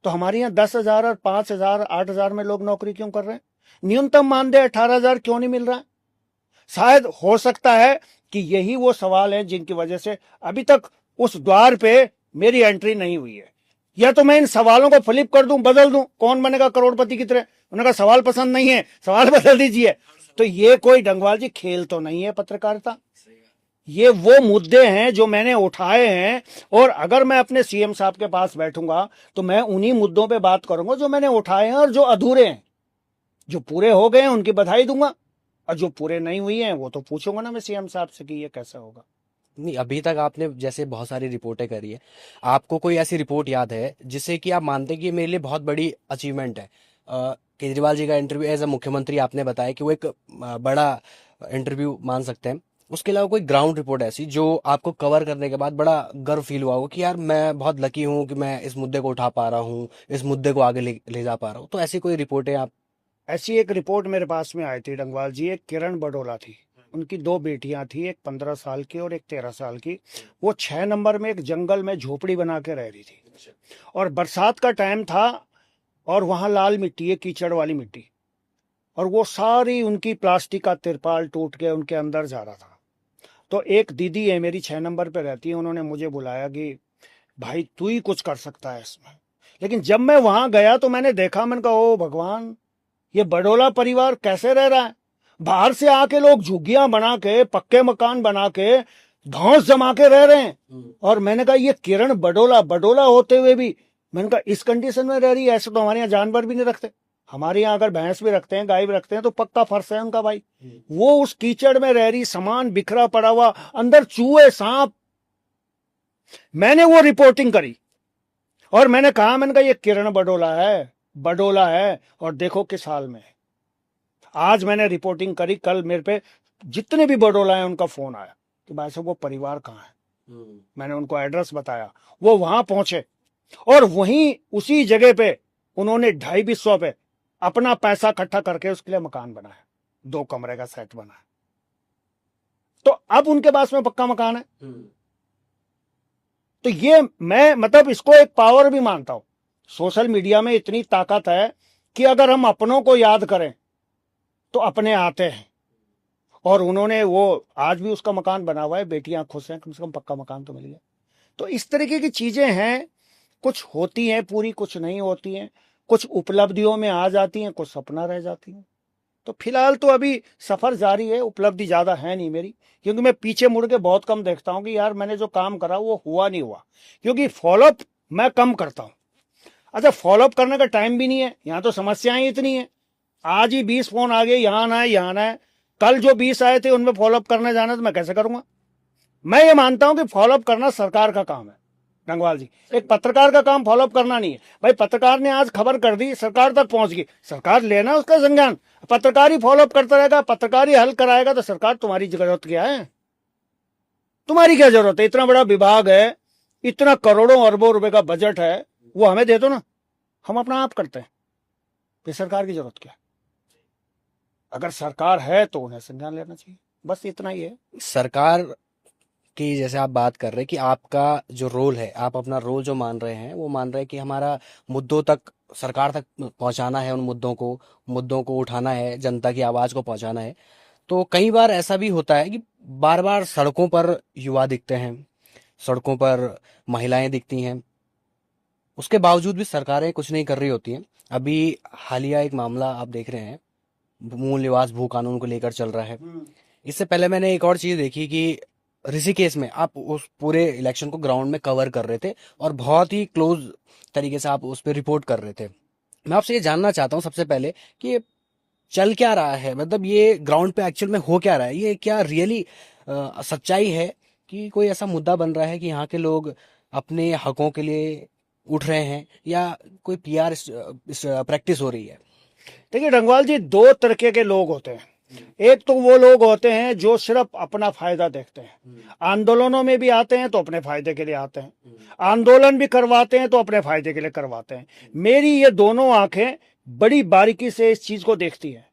तो हमारे यहाँ 10,000 और 5,000 8,000 में लोग नौकरी क्यों कर रहे हैं। न्यूनतम मानदेय 18,000 क्यों नहीं मिल रहा है। शायद हो सकता है कि यही वो सवाल है जिनकी वजह से अभी तक उस द्वार पे मेरी एंट्री नहीं हुई है। या तो मैं इन सवालों को फ्लिप कर दूं, बदल दूं, कौन बनेगा करोड़पति की तरह। उन्होंने कहा सवाल पसंद नहीं है, सवाल बदल दीजिए। तो ये कोई डंगवाल जी खेल तो नहीं है पत्रकारिता। ये वो मुद्दे हैं जो मैंने उठाए हैं, और अगर मैं अपने सीएम साहब के पास बैठूंगा तो मैं उन्हीं मुद्दों पे बात करूंगा जो मैंने उठाए हैं, और जो अधूरे हैं। जो पूरे हो गए हैं उनकी बधाई दूंगा, और जो पूरे नहीं हुई हैं वो तो पूछूंगा ना मैं सीएम साहब से कि ये कैसा होगा। नहीं, अभी तक आपने जैसे बहुत सारी रिपोर्टें करी है, आपको कोई ऐसी रिपोर्ट याद है जिससे कि आप मानते हैं कि ये मेरे लिए बहुत बड़ी अचीवमेंट है? केजरीवाल जी का इंटरव्यू एज अ मुख्यमंत्री आपने बताया कि वो एक बड़ा इंटरव्यू मान सकते हैं। उसके अलावा कोई ग्राउंड रिपोर्ट ऐसी जो आपको कवर करने के बाद बड़ा गर्व फील हुआ हो कि यार मैं बहुत लकी हूँ कि मैं इस मुद्दे को उठा पा रहा हूँ, इस मुद्दे को आगे ले जा पा रहा हूँ, तो ऐसी कोई रिपोर्टें आप? ऐसी एक रिपोर्ट मेरे पास में आई थी डंगवाल जी, एक किरण बडोला थी, उनकी 2 बेटियां थी, एक 15 साल की और एक 13 साल की। वो 6 नंबर में एक जंगल में झोपड़ी बना के रह रही थी, और बरसात का टाइम था और वहां लाल मिट्टी है, कीचड़ वाली मिट्टी, और वो सारी उनकी प्लास्टिक का तिरपाल टूट के उनके अंदर जा रहा था। तो एक दीदी है मेरी, 6 नंबर पे रहती है, उन्होंने मुझे बुलाया कि भाई तू ही कुछ कर सकता है इसमें। लेकिन जब मैं वहां गया तो मैंने देखा, मैंने कहा ओ भगवान, ये बडोला परिवार कैसे रह रहा है। बाहर से आके लोग झुग्गियां बना के, पक्के मकान बना के, धौंस जमा के रह रहे हैं। और मैंने कहा ये किरण बडोला होते हुए भी, मैंने कहा इस कंडीशन में रह रही है। ऐसे तो हमारे यहाँ जानवर भी नहीं रखते, हमारे यहाँ अगर भैंस भी रखते हैं, गाय भी रखते हैं, तो पक्का फर्श है उनका भाई। वो उस कीचड़ में रह रही, सामान बिखरा पड़ा हुआ, अंदर चूहे, सांप। मैंने वो रिपोर्टिंग करी और मैंने कहा ये किरण बडोला है, और देखो किस हाल में है। आज मैंने रिपोर्टिंग करी, कल मेरे पे जितने भी बडोला हैं उनका फोन आया कि भाई साहब वो परिवार कहाँ है। मैंने उनको एड्रेस बताया, वो वहां पहुंचे और वहीं उसी जगह पे उन्होंने 250 पे अपना पैसा इकट्ठा करके उसके लिए मकान बनाया, 2 कमरे का सेट बनाया। तो अब उनके पास में पक्का मकान है। तो ये मैं मतलब इसको एक पावर भी मानता हूं। सोशल मीडिया में इतनी ताकत है कि अगर हम अपनों को याद करें तो अपने आते हैं। और उन्होंने वो आज भी उसका मकान बना हुआ है, बेटियां खुश हैं, कम से कम पक्का मकान तो मिल गया। तो इस तरीके की चीजें हैं, कुछ होती हैं पूरी, कुछ नहीं होती हैं, कुछ उपलब्धियों में आ जाती हैं, कुछ सपना रह जाती हैं। तो फिलहाल तो अभी सफर जारी है, उपलब्धि ज्यादा है नहीं मेरी, क्योंकि मैं पीछे मुड़ के बहुत कम देखता हूं कि यार मैंने जो काम करा वो हुआ नहीं हुआ, क्योंकि फॉलोअप मैं कम करता हूं। अच्छा, फॉलोअप करने का टाइम भी नहीं है, यहाँ तो समस्याएं इतनी है। आज ही 20 फोन आ गए, यहाँ आना है, यहाँ आना है। कल जो 20 आए थे उनमें फॉलोअप करने जाना, तो मैं कैसे करूंगा। मैं ये मानता हूं कि फॉलोअप करना सरकार का काम है रंगवाल जी, एक पत्रकार का काम फॉलोअप करना नहीं है। भाई पत्रकार ने आज खबर कर दी, सरकार तक पहुंच गई, सरकार लेना उसका संज्ञान। पत्रकार ही फॉलोअप करता रहेगा, पत्रकार ही हल कराएगा, तो सरकार तुम्हारी जरूरत क्या है, तुम्हारी क्या जरूरत है। इतना बड़ा विभाग है, इतना करोड़ों अरबों रुपए का बजट है, वो हमें दे दो ना, हम अपना आप करते हैं। फिर सरकार की जरूरत क्या है। अगर सरकार है तो उन्हें संज्ञान लेना चाहिए, बस इतना ही है। सरकार की जैसे आप बात कर रहे हैं कि आपका जो रोल है, आप अपना रोल जो मान रहे हैं वो मान रहे हैं कि हमारा मुद्दों तक, सरकार तक पहुंचाना है, उन मुद्दों को उठाना है, जनता की आवाज को पहुंचाना है। तो कई बार ऐसा भी होता है कि बार बार सड़कों पर युवा दिखते हैं, सड़कों पर महिलाएं दिखती हैं, उसके बावजूद भी सरकारें कुछ नहीं कर रही होती हैं। अभी हालिया एक मामला आप देख रहे हैं, मूल निवास भू कानून को लेकर चल रहा है। इससे पहले मैंने एक और चीज देखी कि ऋषिकेश में आप उस पूरे इलेक्शन को ग्राउंड में कवर कर रहे थे और बहुत ही क्लोज तरीके से आप उस पर रिपोर्ट कर रहे थे। मैं आपसे ये जानना चाहता हूँ सबसे पहले कि ये चल क्या रहा है, मतलब ये ग्राउंड पे एक्चुअल में हो क्या रहा है, ये क्या रियली सच्चाई है कि कोई ऐसा मुद्दा बन रहा है कि यहाँ के लोग अपने हकों के लिए उठ रहे हैं, या कोई पीआर प्रैक्टिस हो रही है। देखिए रंगवाल जी, 2 तरीके के लोग होते हैं। एक तो वो लोग होते हैं जो सिर्फ अपना फायदा देखते हैं, आंदोलनों में भी आते हैं तो अपने फायदे के लिए आते हैं, आंदोलन भी करवाते हैं तो अपने फायदे के लिए करवाते हैं। मेरी ये दोनों आंखें बड़ी बारीकी से इस चीज को देखती हैं,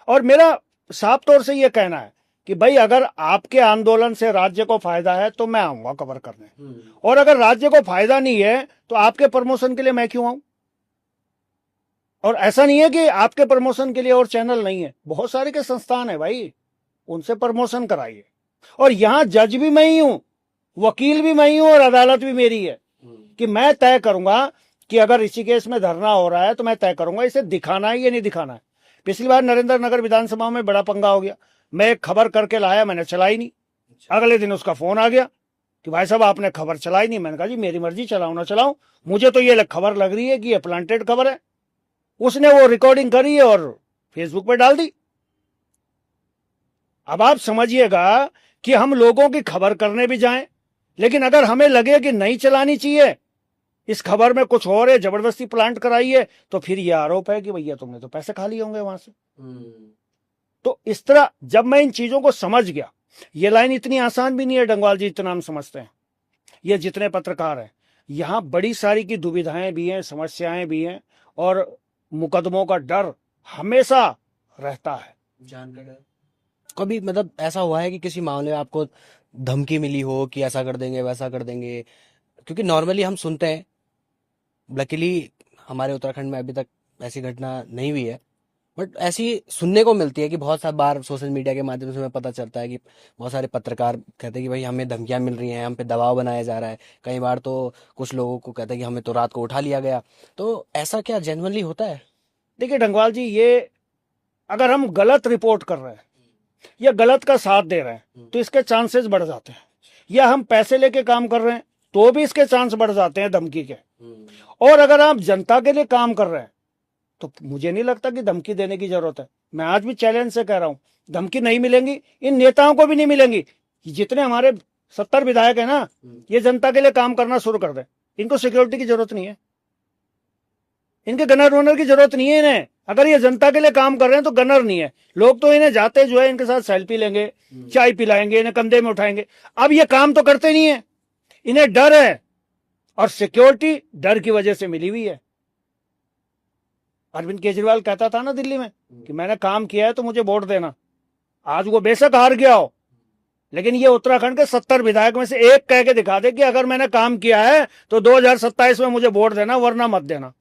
और मेरा साफ तौर से ये कहना है कि भाई अगर आपके आंदोलन से राज्य को फायदा है तो मैं आऊंगा कवर करने, और अगर राज्य को फायदा नहीं है तो आपके प्रमोशन के लिए मैं क्यों आऊं। और ऐसा नहीं है कि आपके प्रमोशन के लिए और चैनल नहीं है, बहुत सारे के संस्थान है भाई, उनसे प्रमोशन कराइए। और यहां जज भी मैं ही हूं, वकील भी मैं ही हूं, और अदालत भी मेरी है कि मैं तय करूंगा कि अगर ऋषिकेश में धरना हो रहा है तो मैं तय करूंगा इसे दिखाना है या नहीं दिखाना है। पिछली बार नरेंद्र नगर विधानसभा में बड़ा पंगा हो गया, मैं एक खबर करके लाया, मैंने चलाई नहीं। अगले दिन उसका फोन आ गया कि भाई साहब आपने खबर चलाई नहीं। मैंने कहा जी मेरी मर्जी, चलाऊं ना चलाऊं, मुझे तो ये खबर लग रही है कि ये प्लांटेड खबर है। उसने वो रिकॉर्डिंग करी और फेसबुक पे डाल दी। अब आप समझिएगा कि हम लोगों की खबर करने भी जाएं, लेकिन अगर हमें लगे कि नहीं चलानी चाहिए, इस खबर में कुछ और है, जबरदस्ती प्लांट कराइए, तो फिर ये आरोप है कि भैया तुमने तो पैसे खा लिए होंगे वहां से। तो इस तरह जब मैं इन चीजों को समझ गया, ये लाइन इतनी आसान भी नहीं है डंगवाल जी, इतना हम समझते हैं। ये जितने पत्रकार हैं, यहां बड़ी सारी की दुविधाएं भी हैं, समस्याएं भी हैं, और मुकदमों का डर हमेशा रहता है। जान का डर, कभी मतलब ऐसा हुआ है कि किसी मामले में आपको धमकी मिली हो कि ऐसा कर देंगे वैसा कर देंगे? क्योंकि नॉर्मली हम सुनते हैं, लकीली हमारे उत्तराखंड में अभी तक ऐसी घटना नहीं हुई है, बट ऐसी सुनने को मिलती है कि बहुत सारी बार सोशल मीडिया के माध्यम से हमें पता चलता है कि बहुत सारे पत्रकार कहते हैं कि भाई हमें धमकियां मिल रही हैं, हम पे दबाव बनाया जा रहा है। कई बार तो कुछ लोगों को कहते हैं कि हमें तो रात को उठा लिया गया। तो ऐसा क्या जेन्युइनली होता है? देखिए डंगवाल जी, ये अगर हम गलत रिपोर्ट कर रहे हैं या गलत का साथ दे रहे हैं तो इसके चांसेस बढ़ जाते हैं, या हम पैसे लेके काम कर रहे हैं तो भी इसके चांस बढ़ जाते हैं धमकी के। और अगर आप जनता के लिए काम कर रहे हैं तो मुझे नहीं लगता कि धमकी देने की जरूरत है। मैं आज भी चैलेंज से कह रहा हूं, धमकी नहीं मिलेंगी, इन नेताओं को भी नहीं मिलेंगी। जितने हमारे 70 विधायक है ना, ये जनता के लिए काम करना शुरू कर दे। इनको सिक्योरिटी की जरूरत नहीं है, इनके गनर वनर की जरूरत नहीं है इन्हें। अगर ये जनता के लिए काम कर रहे हैं तो गनर नहीं है। लोग तो इन्हें जाते जो है इनके साथ सेल्फी लेंगे, चाय पिलाएंगे, इन्हें कंधे में उठाएंगे। अब ये काम तो करते नहीं है, इन्हें डर है, और सिक्योरिटी डर की वजह से मिली हुई है। अरविंद केजरीवाल कहता था ना दिल्ली में कि मैंने काम किया है तो मुझे वोट देना। आज वो बेशक हार गया हो, लेकिन ये उत्तराखंड के 70 विधायक में से एक कह के दिखा दे कि अगर मैंने काम किया है तो 2027 में मुझे वोट देना, वरना मत देना।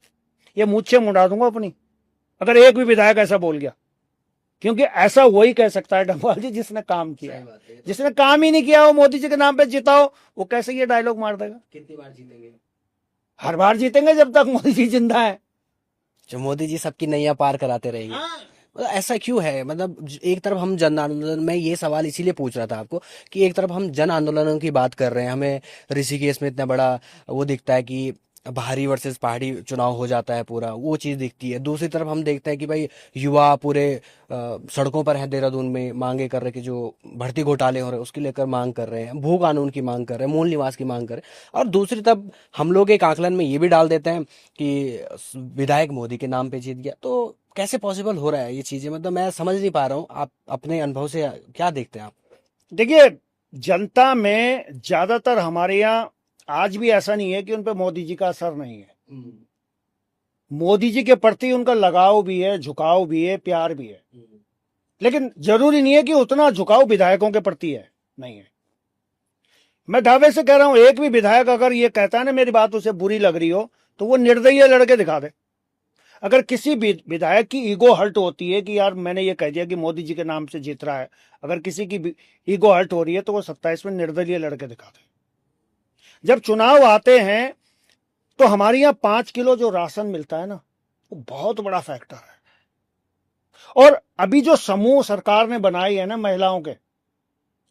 ये मुझसे मुड़ा दूंगा अपनी, अगर एक भी विधायक ऐसा बोल गया। क्योंकि ऐसा वही कह सकता है डंगवाल जी जिसने काम किया है। जिसने काम ही नहीं किया हो, मोदी जी के नाम पे जिताओ, वो कैसे ये डायलॉग मार देगा? कितनी बार जीतेंगे? हर बार जीतेंगे जब तक मोदी जी जिंदा है। जो मोदी जी सबकी नैया पार कराते रहेंगे। मतलब ऐसा क्यों है? मतलब एक तरफ हम जन आंदोलन, मैं ये सवाल इसीलिए पूछ रहा था आपको कि एक तरफ हम जन आंदोलनों की बात कर रहे हैं, हमें ऋषिकेश में इतना बड़ा वो दिखता है कि बाहरी वर्सेस पहाड़ी चुनाव हो जाता है, पूरा वो चीज दिखती है। दूसरी तरफ हम देखते हैं कि भाई युवा पूरे सड़कों पर है देहरादून में, मांगे कर रहे कि जो भर्ती घोटाले हो रहे हैं उसके लेकर मांग कर रहे हैं, भू कानून की मांग कर रहे हैं, मूल निवास की मांग कर रहे हैं। और दूसरी तरफ हम लोग एक आकलन में ये भी डाल देते हैं कि विधायक मोदी के नाम पे जीत गया। तो कैसे पॉसिबल हो रहा है ये चीजें? मतलब मैं समझ नहीं पा रहा हूँ। आप अपने अनुभव से क्या देखते हैं आप? देखिए, जनता में ज्यादातर हमारे यहाँ आज भी ऐसा नहीं है कि उन पे मोदी जी का असर नहीं है। मोदी जी के प्रति उनका लगाव भी है, झुकाव भी है, प्यार भी है। लेकिन जरूरी नहीं है कि उतना झुकाव विधायकों के प्रति है, नहीं है। मैं दावे से कह रहा हूं, एक भी विधायक अगर ये कहता है ना मेरी बात उसे बुरी लग रही हो, तो वो निर्दयी लड़के दिखा दे। अगर किसी विधायक की ईगो हर्ट होती है कि यार मैंने ये कह दिया कि मोदी जी के नाम से जीत रहा है, अगर किसी की ईगो हर्ट हो रही है तो वो 27 में निर्दलीय लड़के दिखा दे। जब चुनाव आते हैं तो हमारे यहाँ 5 किलो जो राशन मिलता है ना, वो बहुत बड़ा फैक्टर है। और अभी जो समूह सरकार ने बनाई है ना महिलाओं के,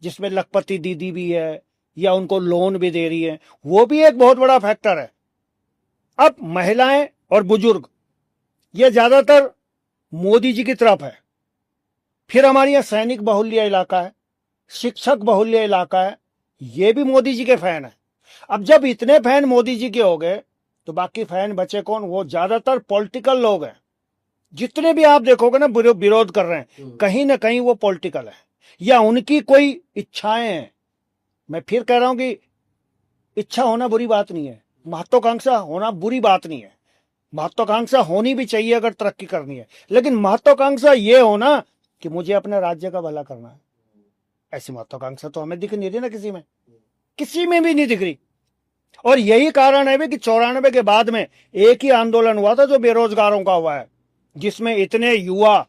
जिसमें लखपति दीदी भी है या उनको लोन भी दे रही है, वो भी एक बहुत बड़ा फैक्टर है। अब महिलाएं और बुजुर्ग ये ज्यादातर मोदी जी की तरफ है। फिर हमारे यहाँ सैनिक बहुल्य इलाका है, शिक्षक बहुल्य इलाका है, ये भी मोदी जी के फैन है। अब जब इतने फैन मोदी जी के हो गए तो बाकी फैन बचे कौन? वो ज्यादातर पॉलिटिकल लोग हैं। जितने भी आप देखोगे ना विरोध कर रहे हैं, कहीं ना कहीं वो पॉलिटिकल है या उनकी कोई इच्छाएं हैं। मैं फिर कह रहा हूं कि इच्छा होना बुरी बात नहीं है, महत्वाकांक्षा होना बुरी बात नहीं है। महत्वाकांक्षा होनी भी चाहिए अगर तरक्की करनी है, लेकिन महत्वाकांक्षा ये होना कि मुझे अपने राज्य का भला करना है। ऐसी महत्वाकांक्षा तो हमें दिख नहीं रही ना, किसी में भी नहीं दिख रही। और यही कारण है कि 94 के बाद में एक ही आंदोलन हुआ था जो बेरोजगारों का हुआ है, जिसमें इतने युवा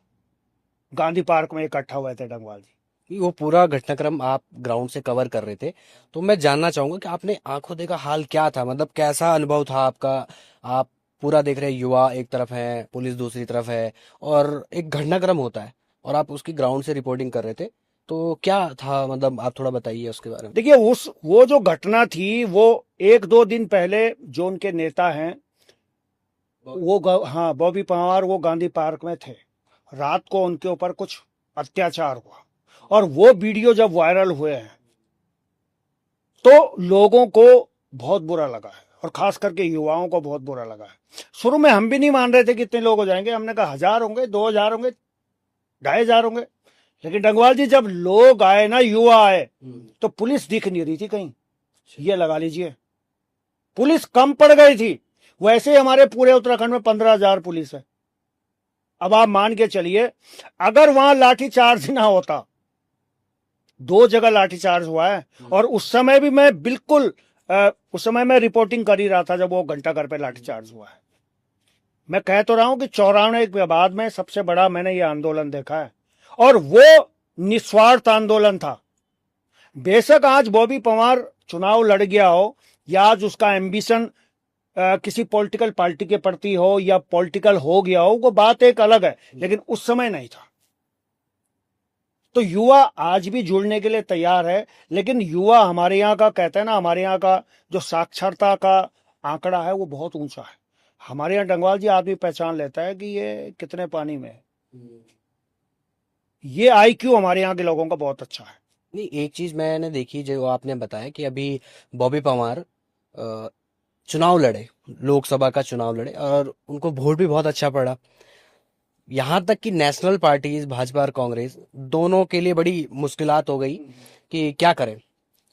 गांधी पार्क में इकट्ठा हुए थे डंगवाल जी। वो पूरा घटनाक्रम आप ग्राउंड से कवर कर रहे थे, तो मैं जानना चाहूंगा कि आपने आंखों देखा हाल क्या था? मतलब कैसा अनुभव था आपका? आप पूरा देख रहे हैं, युवा एक तरफ है, पुलिस दूसरी तरफ है, और एक घटनाक्रम होता है और आप उसकी ग्राउंड से रिपोर्टिंग कर रहे थे। तो क्या था, मतलब आप थोड़ा बताइए उसके बारे में। देखिए, वो जो घटना थी वो 1-2 दिन पहले जो उनके नेता हैं हाँ बॉबी पंवार, वो गांधी पार्क में थे। रात को उनके ऊपर कुछ अत्याचार हुआ और वो वीडियो जब वायरल हुए हैं तो लोगों को बहुत बुरा लगा है, और खास करके युवाओं को बहुत बुरा लगा है। शुरू में हम भी नहीं मान रहे थे कितने लोग हो जाएंगे, हमने कहा 1000 होंगे, 2000 होंगे, 2500 होंगे। लेकिन डंगवाल जी जब लोग आए ना, युवा आए, तो पुलिस दिख नहीं रही थी कहीं। ये लगा लीजिए, पुलिस कम पड़ गई थी। वैसे हमारे पूरे उत्तराखंड में 15,000 पुलिस है। अब आप मान के चलिए, अगर वहां लाठीचार्ज ना होता 2 जगह लाठीचार्ज हुआ है। और उस समय भी मैं बिल्कुल उस समय मैं रिपोर्टिंग कर ही रहा था जब वो घंटाघर पे लाठीचार्ज हुआ है। मैं कह तो रहा हूं कि 94 के बाद में सबसे बड़ा मैंने ये आंदोलन देखा है, और वो निस्वार्थ आंदोलन था। बेशक आज बॉबी पवार चुनाव लड़ गया हो, या आज उसका एम्बिशन किसी पॉलिटिकल पार्टी के प्रति हो या पॉलिटिकल हो गया हो, वो बात एक अलग है, लेकिन उस समय नहीं था। तो युवा आज भी जुड़ने के लिए तैयार है, लेकिन युवा हमारे यहाँ का, कहते हैं ना, हमारे यहाँ का जो साक्षरता का आंकड़ा है वो बहुत ऊंचा है। हमारे यहाँ डंगवाल जी आदमी पहचान लेता है कि ये कितने पानी में है। ये आईक्यू हमारे यहाँ के लोगों का बहुत अच्छा है। नहीं, एक चीज मैंने देखी जो आपने बताया कि अभी बॉबी पवार चुनाव लड़े, लोकसभा का चुनाव लड़े और उनको वोट भी बहुत अच्छा पड़ा। यहाँ तक कि नेशनल पार्टीज भाजपा और कांग्रेस दोनों के लिए बड़ी मुश्किलात हो गई कि क्या करें।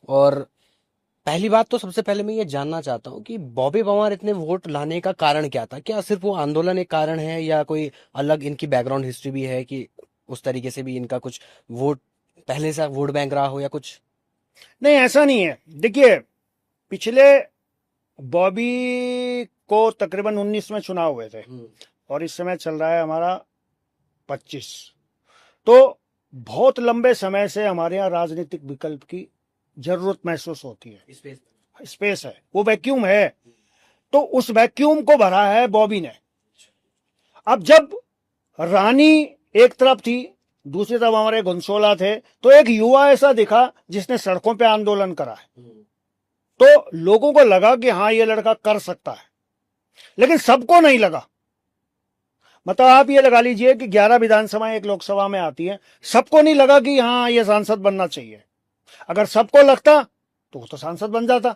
और पहली बात तो सबसे पहले मैं ये जानना चाहता हूँ कि बॉबी पवार इतने वोट लाने का कारण क्या था? क्या सिर्फ वो आंदोलन एक कारण है या कोई अलग इनकी बैकग्राउंड हिस्ट्री भी है कि उस तरीके से भी इनका कुछ वोट पहले से वोट बैंक रहा हो या कुछ? नहीं, ऐसा नहीं है। देखिए, पिछले बॉबी को तकरीबन 19 में चुनाव हुए थे और इस समय चल रहा है हमारा 25। तो बहुत लंबे समय से हमारे यहाँ राजनीतिक विकल्प की जरूरत महसूस होती है। स्पेस है, वो वैक्यूम है। तो उस वैक्यूम को भरा है बॉबी ने। अब जब रानी एक तरफ थी, दूसरी तरफ हमारे घुनसोला थे, तो एक युवा ऐसा दिखा जिसने सड़कों पे आंदोलन करा है। तो लोगों को लगा कि हाँ, ये लड़का कर सकता है, लेकिन सबको नहीं लगा। मतलब आप ये लगा लीजिए कि 11 विधानसभाएं एक लोकसभा में आती है, सबको नहीं लगा कि हाँ, ये सांसद बनना चाहिए। अगर सबको लगता तो वो तो सांसद बन जाता,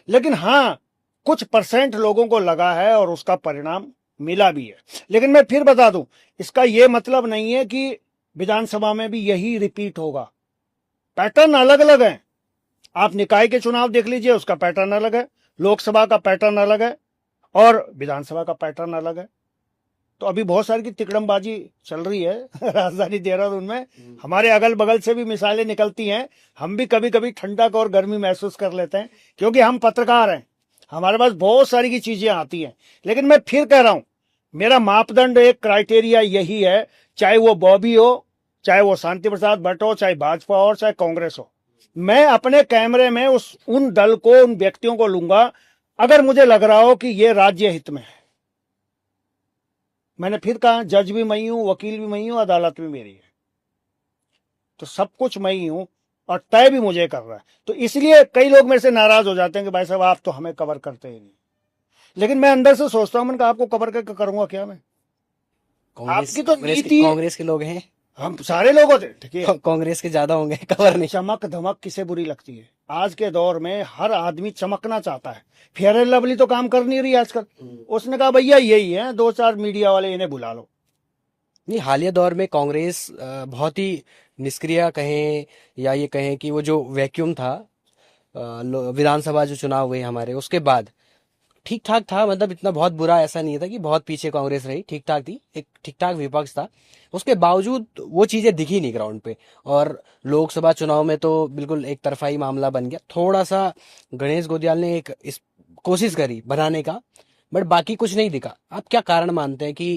लेकिन हाँ, कुछ % लोगों को लगा है और उसका परिणाम मिला भी है। लेकिन मैं फिर बता दूं, इसका यह मतलब नहीं है कि विधानसभा में भी यही रिपीट होगा। पैटर्न अलग अलग है। आप निकाय के चुनाव देख लीजिए, उसका पैटर्न अलग है, लोकसभा का पैटर्न अलग है और विधानसभा का पैटर्न अलग है। तो अभी बहुत सारी की तिकड़मबाजी चल रही है राजधानी देहरादून में। हमारे अगल बगल से भी मिसाइलें निकलती हैं। हम भी कभी कभी ठंडक और गर्मी महसूस कर लेते हैं, क्योंकि हम पत्रकार हैं, हमारे पास बहुत सारी की चीजें आती हैं। लेकिन मैं फिर कह रहा हूं, मेरा मापदंड, एक क्राइटेरिया यही है, चाहे वो बॉबी हो, चाहे वो शांति प्रसाद भट्ट हो, चाहे भाजपा हो, चाहे कांग्रेस हो, मैं अपने कैमरे में उन दल को, उन व्यक्तियों को लूंगा अगर मुझे लग रहा हो कि ये राज्य हित में है। मैंने फिर कहा, जज भी मैं ही हूं, वकील भी मैं ही हूं, अदालत भी मेरी है, तो सब कुछ मैं ही हूं और तय भी मुझे कर रहा है। तो इसलिए कई लोग मेरे से नाराज हो जाते हैं कि भाई साहब, आप तो हमें कवर करते ही नहीं। लेकिन मैं अंदर से सोचता हूं, मैंने कहा आपको कवर करके करूंगा क्या मैं? आपकी तो नीति, कांग्रेस के लोग हैं, हम सारे लोग होते। देखिए, कांग्रेस के ज्यादा होंगे, कवर नहीं। चमक धमक किसे बुरी लगती है? आज के दौर में हर आदमी चमकना चाहता है। फेयर एंड लवली तो काम कर नहीं रही आजकल। उसने कहा भैया यही है, 2-4 मीडिया वाले, इन्हें बुला लो। नहीं, हालिया दौर में कांग्रेस बहुत ही निष्क्रिय कहें या ये कहें कि वो जो वैक्यूम था, विधानसभा जो चुनाव हुए हमारे, उसके बाद ठीक ठाक था। मतलब इतना बहुत बुरा ऐसा नहीं था कि बहुत पीछे कांग्रेस रही, ठीक ठाक थी, एक ठीक ठाक विपक्ष था। उसके बावजूद वो चीजें दिखी नहीं ग्राउंड पे। और लोकसभा चुनाव में तो बिल्कुल एक तरफा ही मामला बन गया। थोड़ा सा गणेश गोदियाल ने एक इस कोशिश करी बनाने का, बट बाकी कुछ नहीं दिखा। आप क्या कारण मानते हैं कि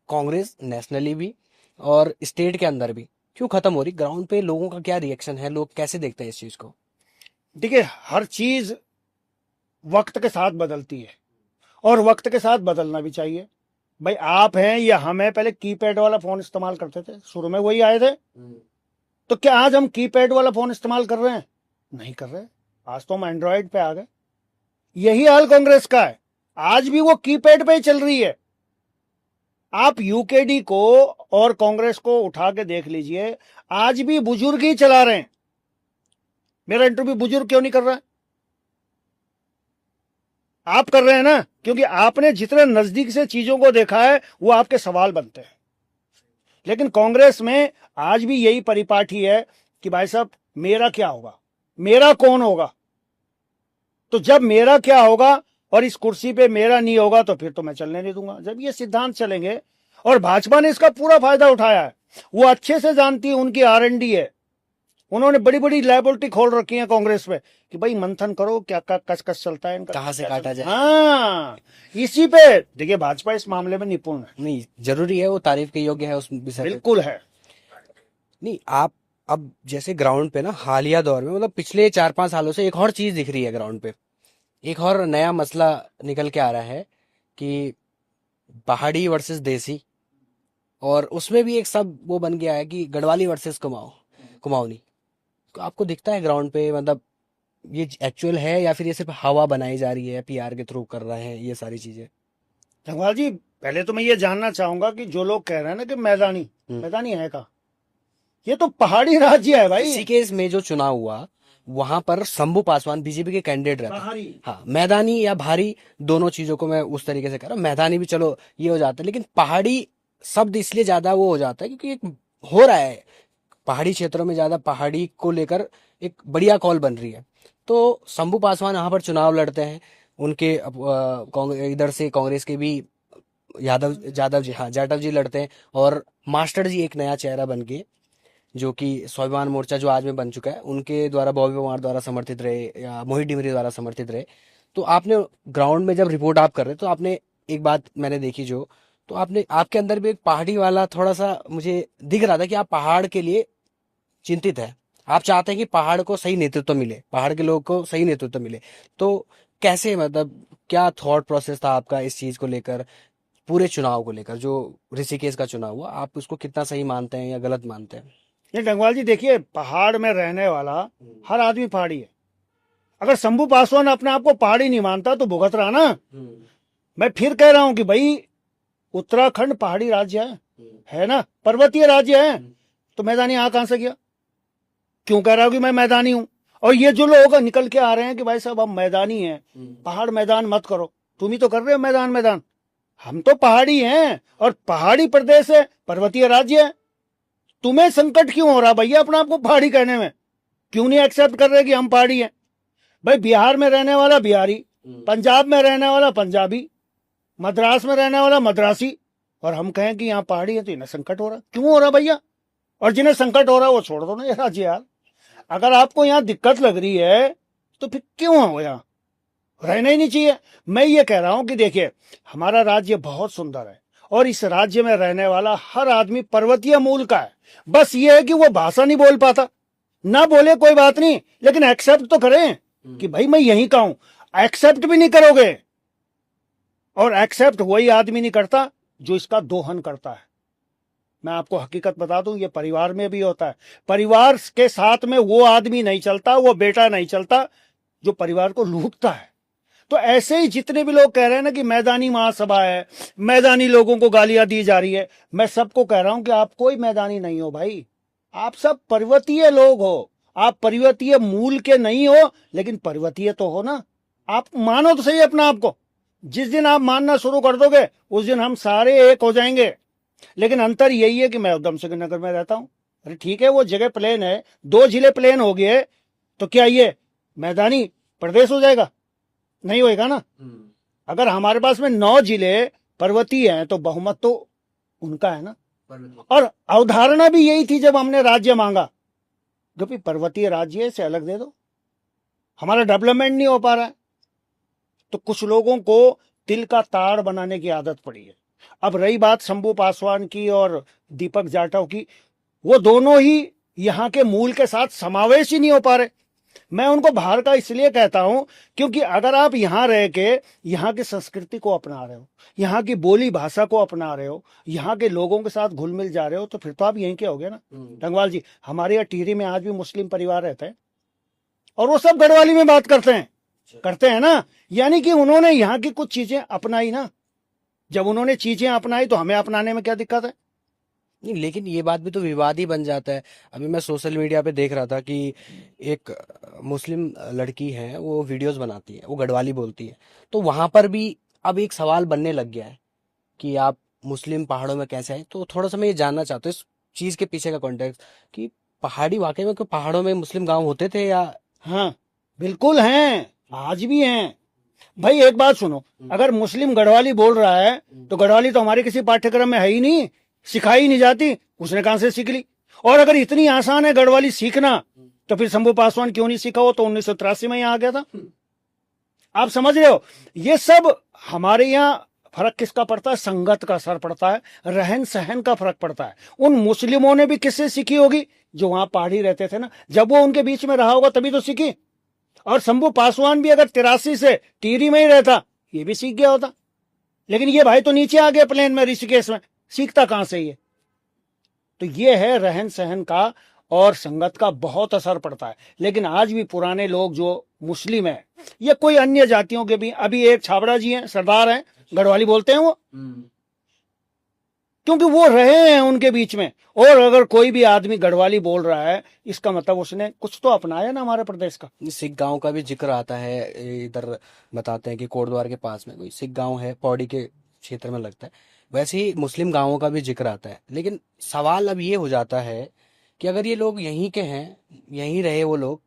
कांग्रेस नेशनली भी और स्टेट के अंदर भी क्यों खत्म हो रही? ग्राउंड पे लोगों का क्या रिएक्शन है, लोग कैसे देखते हैं इस चीज को? देखिए, हर चीज वक्त के साथ बदलती है और वक्त के साथ बदलना भी चाहिए। भाई, आप हैं या हम हैं, पहले कीपैड वाला फोन इस्तेमाल करते थे, शुरू में वही आए थे। तो क्या आज हम कीपैड वाला फोन इस्तेमाल कर रहे हैं? नहीं कर रहे। आज तो हम एंड्रॉइड पे आ गए। यही हाल कांग्रेस का है, आज भी वो कीपैड पे ही चल रही है। आप यूकेडी को और कांग्रेस को उठा के देख लीजिए, आज भी बुजुर्ग ही चला रहे हैं। मेरा इंटरव्यू बुजुर्ग क्यों नहीं कर रहा है? आप कर रहे हैं ना, क्योंकि आपने जितने नजदीक से चीजों को देखा है वो आपके सवाल बनते हैं। लेकिन कांग्रेस में आज भी यही परिपाटी है कि भाई साहब, मेरा क्या होगा, मेरा कौन होगा। तो जब मेरा क्या होगा और इस कुर्सी पे मेरा नहीं होगा तो फिर तो मैं चलने नहीं दूंगा। जब ये सिद्धांत चलेंगे, और भाजपा ने इसका पूरा फायदा उठाया है, वो अच्छे से जानती है, उनकी R&D है। उन्होंने बड़ी बड़ी लाइबिलिटी खोल रखी है कांग्रेस पे कि भाई मंथन करो क्या कस कस चलता है इनका, कहाँ से काटा जाए। हाँ, इसी पे देखिए भाजपा इस मामले में निपुण है, नहीं, जरूरी है, वो तारीफ के योग्य है उस विषय पे। बिल्कुल है। नहीं, आप अब जैसे ग्राउंड पे ना हालिया दौर में, मतलब पिछले 4-5 सालों से एक और चीज दिख रही है ग्राउंड पे, एक और नया मसला निकल के आ रहा है कि पहाड़ी वर्सेस देसी, और उसमें भी एक सब वो बन गया है कि गढ़वाली वर्सेस कुमाऊनी। तो आपको दिखता है ग्राउंड पे, मतलब ये एक्चुअल है या फिर ये सिर्फ हवा बनाई जा रही है, पीआर के थ्रू कर रहे हैं ये सारी चीजें? धनवाल जी, पहले तो मैं ये जानना चाहूंगा कि जो लोग कह रहे हैं ना कि मैदानी मैदानी है का, ये तो पहाड़ी राज्य है भाई। ऋषिकेश में जो चुनाव हुआ वहां पर शंभू पासवान बीजेपी के कैंडिडेट रहते हैं। पहाड़ी, हाँ, मैदानी या भारी दोनों चीजों को मैं उस तरीके से कह रहा हूँ। मैदानी भी चलो ये हो जाता है, लेकिन पहाड़ी शब्द इसलिए ज्यादा वो हो जाता है क्योंकि एक हो रहा है पहाड़ी क्षेत्रों में, ज्यादा पहाड़ी को लेकर एक बढ़िया कॉल बन रही है। तो शंभू पासवान यहाँ पर चुनाव लड़ते हैं, उनके इधर से कांग्रेस के भी जादव जी, हाँ जाटव जी लड़ते हैं, और मास्टर जी एक नया चेहरा बन के, जो कि स्वाभिमान मोर्चा जो आज में बन चुका है, उनके द्वारा, बॉबी पवार द्वारा समर्थित रहे या मोहित डिमरी द्वारा समर्थित रहे। तो आपने ग्राउंड में जब रिपोर्ट आप कर रहे, तो आपने एक बात मैंने देखी जो, तो आपने आपके अंदर भी एक पहाड़ी वाला थोड़ा सा मुझे दिख रहा था कि आप पहाड़ के लिए चिंतित है, आप चाहते हैं कि पहाड़ को सही नेतृत्व मिले, पहाड़ के लोगों को सही नेतृत्व मिले। तो कैसे, मतलब क्या थॉट प्रोसेस था आपका इस चीज को लेकर, पूरे चुनाव को लेकर, जो ऋषिकेश का चुनाव हुआ, आप उसको कितना सही मानते हैं या गलत मानते हैं? ये डंगवाल जी देखिए, पहाड़ में रहने वाला हर आदमी पहाड़ी है। अगर शंभू पासवान अपने आप को पहाड़ी नहीं मानता तो भुगत रहा ना। मैं फिर कह रहा हूं कि भाई उत्तराखंड पहाड़ी राज्य है ना, पर्वतीय राज्य है, तो मैदानी आ कहां से गया? क्यों कह रहा हूं कि मैं मैदानी हूं? और ये जो लोग निकल के आ रहे हैं कि भाई साहब हम मैदानी हैं, पहाड़ मैदान मत करो, तुम ही तो कर रहे हो मैदान। हम तो पहाड़ी हैं और पहाड़ी प्रदेश है, पर्वतीय राज्य है। तुम्हें संकट क्यों हो रहा भैया अपने आप को पहाड़ी कहने में? क्यों नहीं एक्सेप्ट कर रहे कि हम पहाड़ी हैं? भाई बिहार में रहने वाला बिहारी, पंजाब में रहने वाला पंजाबी, मद्रास में रहने वाला मद्रासी, और हम कहें कि यहाँ पहाड़ी है तो इन्हें संकट हो रहा। क्यों हो रहा भैया? और जिन्हें संकट हो रहा है वो छोड़ दो ना ये राज्य यार। अगर आपको यहाँ दिक्कत लग रही है तो फिर क्यों हो यहाँ? रहना ही नहीं चाहिए। मैं ये कह रहा हूं कि देखिए, हमारा राज्य बहुत सुंदर है और इस राज्य में रहने वाला हर आदमी पर्वतीय मूल का है। बस ये है कि वो भाषा नहीं बोल पाता, ना बोले कोई बात नहीं, लेकिन एक्सेप्ट तो करें कि भाई मैं यहीं का हूं। एक्सेप्ट भी नहीं करोगे, और एक्सेप्ट वही आदमी नहीं करता जो इसका दोहन करता है। मैं आपको हकीकत बता दूं, ये परिवार में भी होता है। परिवार के साथ में वो आदमी नहीं चलता, वो बेटा नहीं चलता जो परिवार को लूटता है। तो ऐसे ही जितने भी लोग कह रहे हैं ना कि मैदानी महासभा है, मैदानी लोगों को गालियां दी जा रही है, मैं सबको कह रहा हूं कि आप कोई मैदानी नहीं हो भाई, आप सब पर्वतीय लोग हो। आप पर्वतीय मूल के नहीं हो, लेकिन पर्वतीय तो हो ना। आप मानो तो सही अपना आप को। जिस दिन आप मानना शुरू कर दोगे उस दिन हम सारे एक हो जाएंगे। लेकिन अंतर यही है कि मैं उधम सिंह नगर में रहता हूं। अरे ठीक है, वो जगह प्लेन है, 2 जिले प्लेन हो गए, तो क्या ये मैदानी प्रदेश हो जाएगा? नहीं होएगा ना। अगर हमारे पास में 9 जिले पर्वतीय हैं तो बहुमत तो उनका है ना। और अवधारणा भी यही थी जब हमने राज्य मांगा, जो भी पर्वतीय राज्य से अलग दे दो, हमारा डेवलपमेंट नहीं हो पा रहा है। तो कुछ लोगों को तिल का ताड़ बनाने की आदत पड़ी है। अब रही बात शंभू पासवान की और दीपक जाटव की, वो दोनों ही यहाँ के मूल के साथ समावेश ही नहीं हो पा रहे। मैं उनको बाहर का इसलिए कहता हूं क्योंकि अगर आप यहां रह के यहाँ की संस्कृति को अपना रहे हो, यहाँ की बोली भाषा को अपना रहे हो, यहाँ के लोगों के साथ घुल मिल जा रहे हो, तो फिर तो आप यहीं के होगे ना। डंगवाल जी, हमारे यहाँ टिहरी में आज भी मुस्लिम परिवार रहते हैं और वो सब गढ़वाली में बात करते हैं ना। यानी कि उन्होंने यहाँ की कुछ चीजें अपनाई ना। जब उन्होंने चीजें अपनाई तो हमें अपनाने में क्या दिक्कत है? नहीं, लेकिन ये बात भी तो विवाद ही बन जाता है। अभी मैं सोशल मीडिया पे देख रहा था कि एक मुस्लिम लड़की है, वो वीडियोस बनाती है, वो गढ़वाली बोलती है, तो वहां पर भी अब एक सवाल बनने लग गया है कि आप मुस्लिम पहाड़ों में कैसे आए। तो थोड़ा सा मैं ये जानना चाहता हूँ इस चीज के पीछे का कॉन्टेक्स्ट, कि पहाड़ी वाकई में कोई पहाड़ों में मुस्लिम गांव होते थे या? हाँ बिल्कुल हैं, आज भी हैं भाई। एक बात सुनो, अगर मुस्लिम गढ़वाली बोल रहा है तो गढ़वाली तो हमारे किसी पाठ्यक्रम में है ही नहीं, सिखाई नहीं जाती, उसने कहां से सीख ली? और अगर इतनी आसान है गढ़वाली सीखना, तो फिर शंभू पासवान क्यों नहीं सीखा? वो तो 1983 में यहां आ गया था। आप समझ रहे हो? ये सब हमारे यहाँ फर्क किसका पड़ता है? संगत का असर पड़ता है, रहन सहन का फर्क पड़ता है। उन मुस्लिमों ने भी किससे सीखी होगी? जो वहां पहाड़ी रहते थे ना, जब वो उनके बीच में रहा होगा तभी तो सीखी। और शंभू पासवान भी अगर 83 से टिहरी में ही रहता, ये भी सीख गया होता। लेकिन ये भाई तो नीचे आ गया प्लेन में, ऋषिकेश में, सीखता कहां से ये? तो ये है रहन सहन का और संगत का बहुत असर पड़ता है। लेकिन आज भी पुराने लोग जो मुस्लिम है या कोई अन्य जातियों के भी, अभी एक छाबड़ा जी हैं, सरदार हैं, गढ़वाली बोलते हैं वो, क्योंकि वो रहे हैं उनके बीच में। और अगर कोई भी आदमी गढ़वाली बोल रहा है, इसका मतलब उसने कुछ तो अपनाया ना हमारे प्रदेश का। सिख गांव का भी जिक्र आता है इधर, बताते हैं कि कोटद्वार के पास में कोई सिख गांव है, पौड़ी के क्षेत्र में लगता है। वैसे ही मुस्लिम गांवों का भी जिक्र आता है। लेकिन सवाल अब ये हो जाता है कि अगर ये लोग यहीं के हैं, यहीं रहे वो लोग,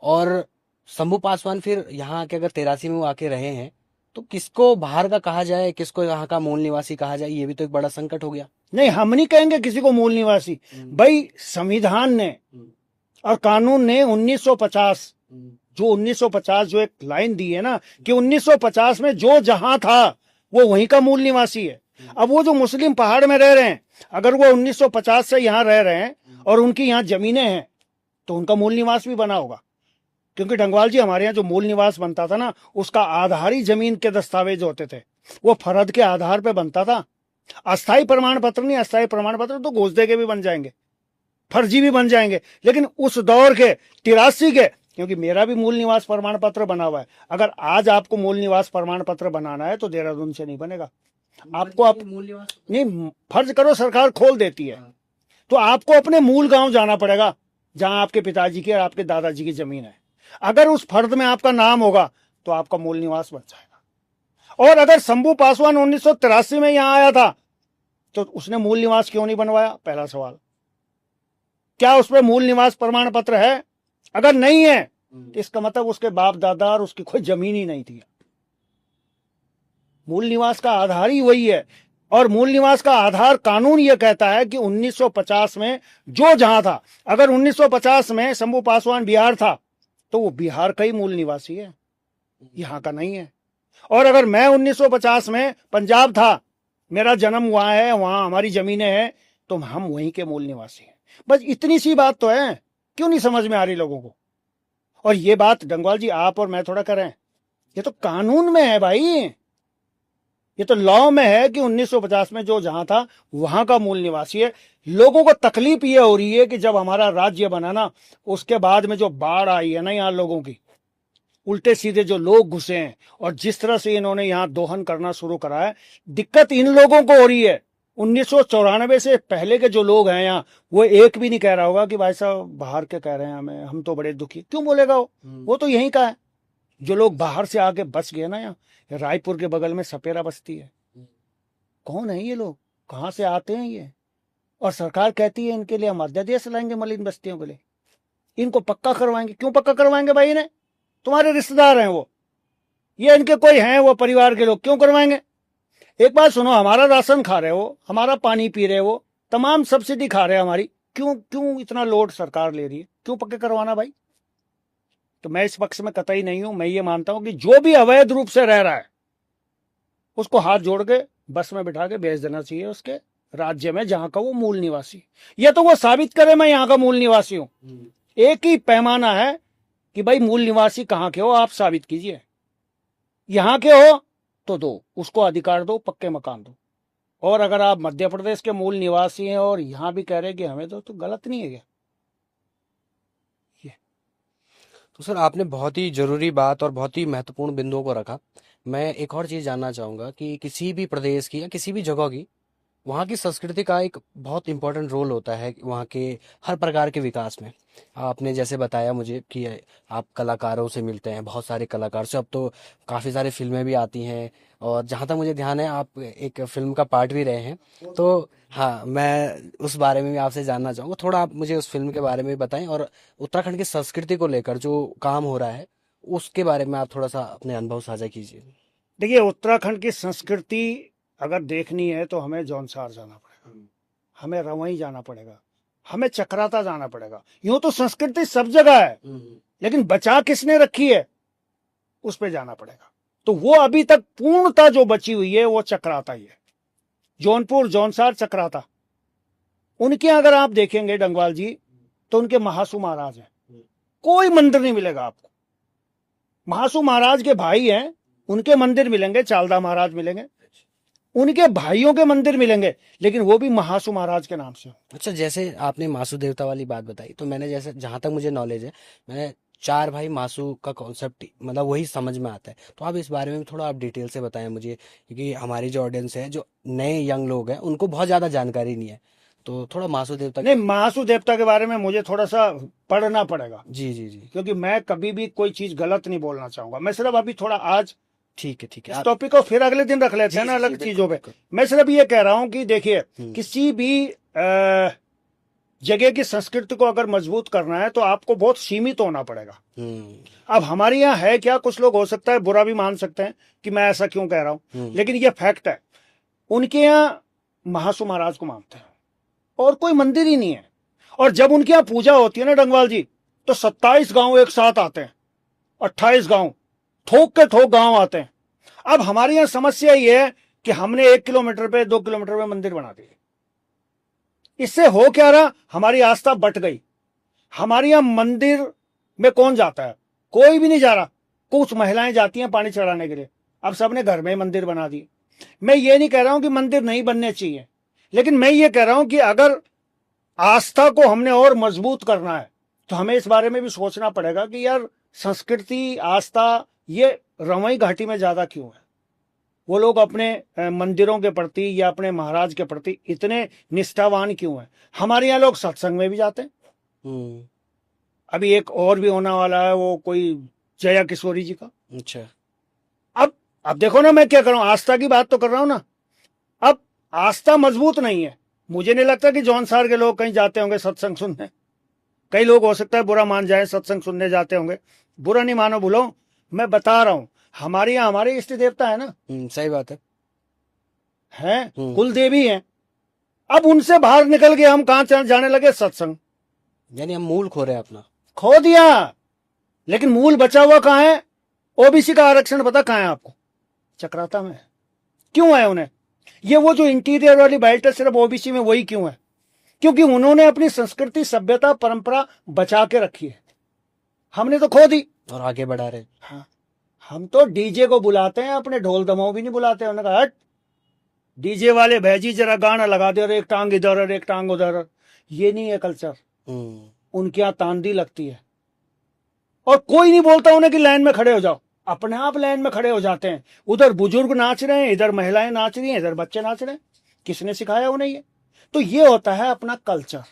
और शंभू पासवान फिर यहाँ आके अगर 83 में वो आके रहे हैं, तो किसको बाहर का कहा जाए, किसको यहाँ का मूल निवासी कहा जाए? ये भी तो एक बड़ा संकट हो गया। नहीं, हम नहीं कहेंगे किसी को मूल निवासी। भाई संविधान ने और कानून ने 1950 जो एक लाइन दी है ना, कि 1950 में जो जहां था वो वहीं का मूल निवासी है। अब वो जो मुस्लिम पहाड़ में रह रहे हैं, अगर वो 1950 से यहां रह रहे हैं और उनकी यहां जमीनें हैं, तो उनका मूल निवास भी बना होगा। क्योंकि डंगवाल जी, हमारे यहाँ जो मूल निवास बनता था ना, उसका आधार ही जमीन के दस्तावेज होते थे, वो फर्द के आधार पे बनता था। अस्थाई प्रमाण पत्र नहीं, अस्थाई प्रमाण पत्र तो घोषदे के भी बन जाएंगे, फर्जी भी बन जाएंगे। लेकिन उस दौर के 83 के, क्योंकि मेरा भी मूल निवास प्रमाण पत्र बना हुआ है, अगर आज आपको मूल निवास प्रमाण पत्र बनाना है तो देहरादून से नहीं बनेगा। आपको आप मूल निवास नहीं, फर्ज करो सरकार खोल देती है, तो आपको अपने मूल गांव जाना पड़ेगा, जहां आपके पिताजी की और आपके दादाजी की जमीन है। अगर उस फर्द में आपका नाम होगा तो आपका मूल निवास बन जाएगा। और अगर शंभू पासवान 1983 में यहां आया था, तो उसने मूल निवास क्यों नहीं बनवाया? पहला सवाल। क्या उस पर मूल निवास प्रमाण पत्र है? अगर नहीं है तो इसका मतलब उसके बाप दादा और उसकी कोई जमीन ही नहीं थी। मूल निवास का आधार ही वही है। और मूल निवास का आधार कानून यह कहता है कि 1950 में जो जहां था, अगर 1950 में शंभू पासवान बिहार था, तो वो बिहार का ही मूल निवासी है, यहां का नहीं है। और अगर मैं 1950 में पंजाब था, मेरा जन्म वहां है, वहां हमारी जमीनें हैं, तो हम वहीं के मूल निवासी हैं। बस इतनी सी बात तो है। क्यों नहीं समझ में आ रही लोगों को? और ये बात डंगवाल जी आप और मैं थोड़ा करें, ये तो कानून में है भाई, ये तो लॉ में है कि 1950 में जो जहां था वहां का मूल निवासी है। लोगों को तकलीफ ये हो रही है कि जब हमारा राज्य बना ना, उसके बाद में जो बाढ़ आई है ना यहाँ लोगों की, उल्टे सीधे जो लोग घुसे हैं और जिस तरह से इन्होंने यहाँ दोहन करना शुरू करा है, दिक्कत इन लोगों को हो रही है। 1994 से पहले के जो लोग हैं यहाँ, वो एक भी नहीं कह रहा होगा कि भाई साहब बाहर के कह रहे हैं हमें, हम तो बड़े दुखी। क्यों बोलेगा वो तो यहीं का है। जो लोग बाहर से आके बस गए ना यहाँ, रायपुर के बगल में सपेरा बस्ती है, कौन है ये लोग, कहाँ से आते हैं ये? और सरकार कहती है इनके लिए हम अध्यादेश लाएंगे, मलिन बस्तियों के लिए इनको पक्का करवाएंगे। क्यों पक्का करवाएंगे भाई? इन्हें तुम्हारे रिश्तेदार हैं वो, ये इनके कोई हैं वो परिवार के लोग, क्यों करवाएंगे? एक बात सुनो, हमारा राशन खा रहे हो, हमारा पानी पी रहे हो, तमाम सब्सिडी खा रहे हैं हमारी, क्यों इतना लोड सरकार ले रही है? क्यों पक्के करवाना भाई? तो मैं इस पक्ष में कतई नहीं हूं। मैं ये मानता हूं कि जो भी अवैध रूप से रह रहा है, उसको हाथ जोड़ के बस में बिठा के भेज देना चाहिए उसके राज्य में जहां का वो मूल निवासी। ये तो वो साबित करे मैं यहाँ का मूल निवासी हूं। एक ही पैमाना है कि भाई मूल निवासी कहाँ के हो, आप साबित कीजिए। यहां के हो तो दो, उसको अधिकार दो, पक्के मकान दो। और अगर आप मध्य प्रदेश के मूल निवासी हैं और यहां भी कह रहे हैं कि हमें तो गलत नहीं है क्या? तो सर, आपने बहुत ही जरूरी बात और बहुत ही महत्वपूर्ण बिंदुओं को रखा। मैं एक और चीज जानना चाहूंगा कि किसी भी प्रदेश की या किसी भी जगह की, वहाँ की संस्कृति का एक बहुत इंपॉर्टेंट रोल होता है वहाँ के हर प्रकार के विकास में। आपने जैसे बताया मुझे कि आप कलाकारों से मिलते हैं, बहुत सारे कलाकार से, अब तो काफ़ी सारी फिल्में भी आती हैं, और जहाँ तक मुझे ध्यान है आप एक फिल्म का पार्ट भी रहे हैं। तो हाँ, मैं उस बारे में भी आपसे जानना चाहूँगा। थोड़ा आप मुझे उस फिल्म के बारे में भी बताएं, और उत्तराखंड की संस्कृति को लेकर जो काम हो रहा है उसके बारे में आप थोड़ा सा अपने अनुभव साझा कीजिए। देखिए, उत्तराखंड की संस्कृति अगर देखनी है तो हमें जौनसार जाना पड़ेगा, हमें रवई जाना पड़ेगा। हमें चक्राता जाना पड़ेगा। यूं तो संस्कृति सब जगह है, लेकिन बचा किसने रखी है उस पे जाना पड़ेगा। तो वो अभी तक पूर्णता जो बची हुई है वो चक्राता ही है। जौनपुर, जौनसार, चक्राता, उनके अगर आप देखेंगे डंगवाल जी तो उनके महासू महाराज हैं, कोई मंदिर नहीं मिलेगा आपको। महासू महाराज के भाई हैं, उनके मंदिर मिलेंगे, चालदा महाराज मिलेंगे, उनके भाइयों के मंदिर मिलेंगे, लेकिन वो भी महासू महाराज के नाम से। अच्छा, जैसे आपने मासू देवता वाली बात बताई, तो मैंने जैसे जहां तक मुझे नॉलेज है, मैंने चार भाई मासू का कॉन्सेप्ट मतलब वही समझ में आता है। तो आप इस बारे में भी थोड़ा आप डिटेल से बताएं मुझे, क्योंकि हमारी जो ऑडियंस है, जो नए यंग लोग हैं, उनको बहुत ज्यादा जानकारी नहीं है। तो थोड़ा मासू देवता नहीं, महासू देवता के बारे में मुझे थोड़ा सा पढ़ना पड़ेगा, जी जी जी, क्योंकि मैं कभी भी कोई चीज गलत नहीं बोलना चाहूंगा। मैं सिर्फ अभी थोड़ा आज ठीक है ठीक है। इस टॉपिक को फिर अगले दिन रख लेते हैं ना, अलग चीजों पे। मैं सिर्फ ये कह रहा हूं कि देखिए, किसी भी जगह की संस्कृति को अगर मजबूत करना है तो आपको बहुत सीमित होना पड़ेगा। अब हमारे यहाँ है क्या, कुछ लोग हो सकता है बुरा भी मान सकते हैं कि मैं ऐसा क्यों कह रहा हूं, लेकिन ये फैक्ट है। उनके यहाँ महासू महाराज को मानते हैं और कोई मंदिर ही नहीं है। और जब उनके यहाँ पूजा होती है ना डंगवाल जी, तो 27 गांव एक साथ आते हैं, 28 गांव, थोक के थोक गांव आते हैं। अब हमारे यहाँ समस्या ये है कि हमने 1 किलोमीटर पे 2 किलोमीटर में मंदिर बना दिए। इससे हो क्या रहा, हमारी आस्था बट गई। हमारे यहाँ मंदिर में कौन जाता है, कोई भी नहीं जा रहा। कुछ महिलाएं जाती हैं पानी चढ़ाने के लिए, अब सबने घर में मंदिर बना दिए। मैं ये नहीं कह रहा हूं कि मंदिर नहीं बनने चाहिए, लेकिन मैं ये कह रहा हूं कि अगर आस्था को हमने और मजबूत करना है तो हमें इस बारे में भी सोचना पड़ेगा कि यार संस्कृति, आस्था, ये रवई घाटी में ज्यादा क्यों है। वो लोग अपने मंदिरों के प्रति या अपने महाराज के प्रति इतने निष्ठावान क्यों हैं। हमारे यहाँ लोग सत्संग में भी जाते हैं। अभी एक और भी होने वाला है, वो कोई जया किशोरी जी का। अच्छा, अब देखो ना, मैं क्या कर रहा हूं, आस्था की बात तो कर रहा हूं ना। अब आस्था मजबूत नहीं है, मुझे नहीं लगता कि जौनसार के लोग कहीं जाते होंगे सत्संग सुनने। कई लोग हो सकता है बुरा मान जाए, सत्संग सुनने जाते होंगे, बुरा नहीं मानो भूलो। मैं बता रहा हूं, हमारे यहाँ हमारे इष्ट देवता है ना, सही बात है कुल देवी है। अब उनसे बाहर निकल के हम कहां जाने लगे, सत्संग। यानी हम मूल खो रहे हैं, अपना खो दिया। लेकिन मूल बचा हुआ कहां है, ओबीसी का आरक्षण पता कहां है आपको, चक्राता में। क्यों है उन्हें ये, वो जो इंटीरियर वाली बेल्ट है सिर्फ ओबीसी में, वही क्यों है, क्योंकि उन्होंने अपनी संस्कृति, सभ्यता, परंपरा बचा के रखी है। हमने तो खो दी और आगे बढ़ा रहे। हाँ, हम तो डीजे को बुलाते हैं, अपने ढोल दमाऊ भी नहीं बुलाते। उन्होंने कहा हट डीजे वाले भैजी जरा गाना लगा दे, और एक टांग इधर और एक टांग उधर। ये नहीं है कल्चर। उनके यहाँ तांदी लगती है और कोई नहीं बोलता उन्हें कि लाइन में खड़े हो जाओ, अपने आप लाइन में खड़े हो जाते हैं। उधर बुजुर्ग नाच रहे हैं, इधर महिलाएं नाच रही हैं, इधर बच्चे नाच रहे हैं। किसने सिखाया उन्हें ये? तो ये होता है अपना कल्चर।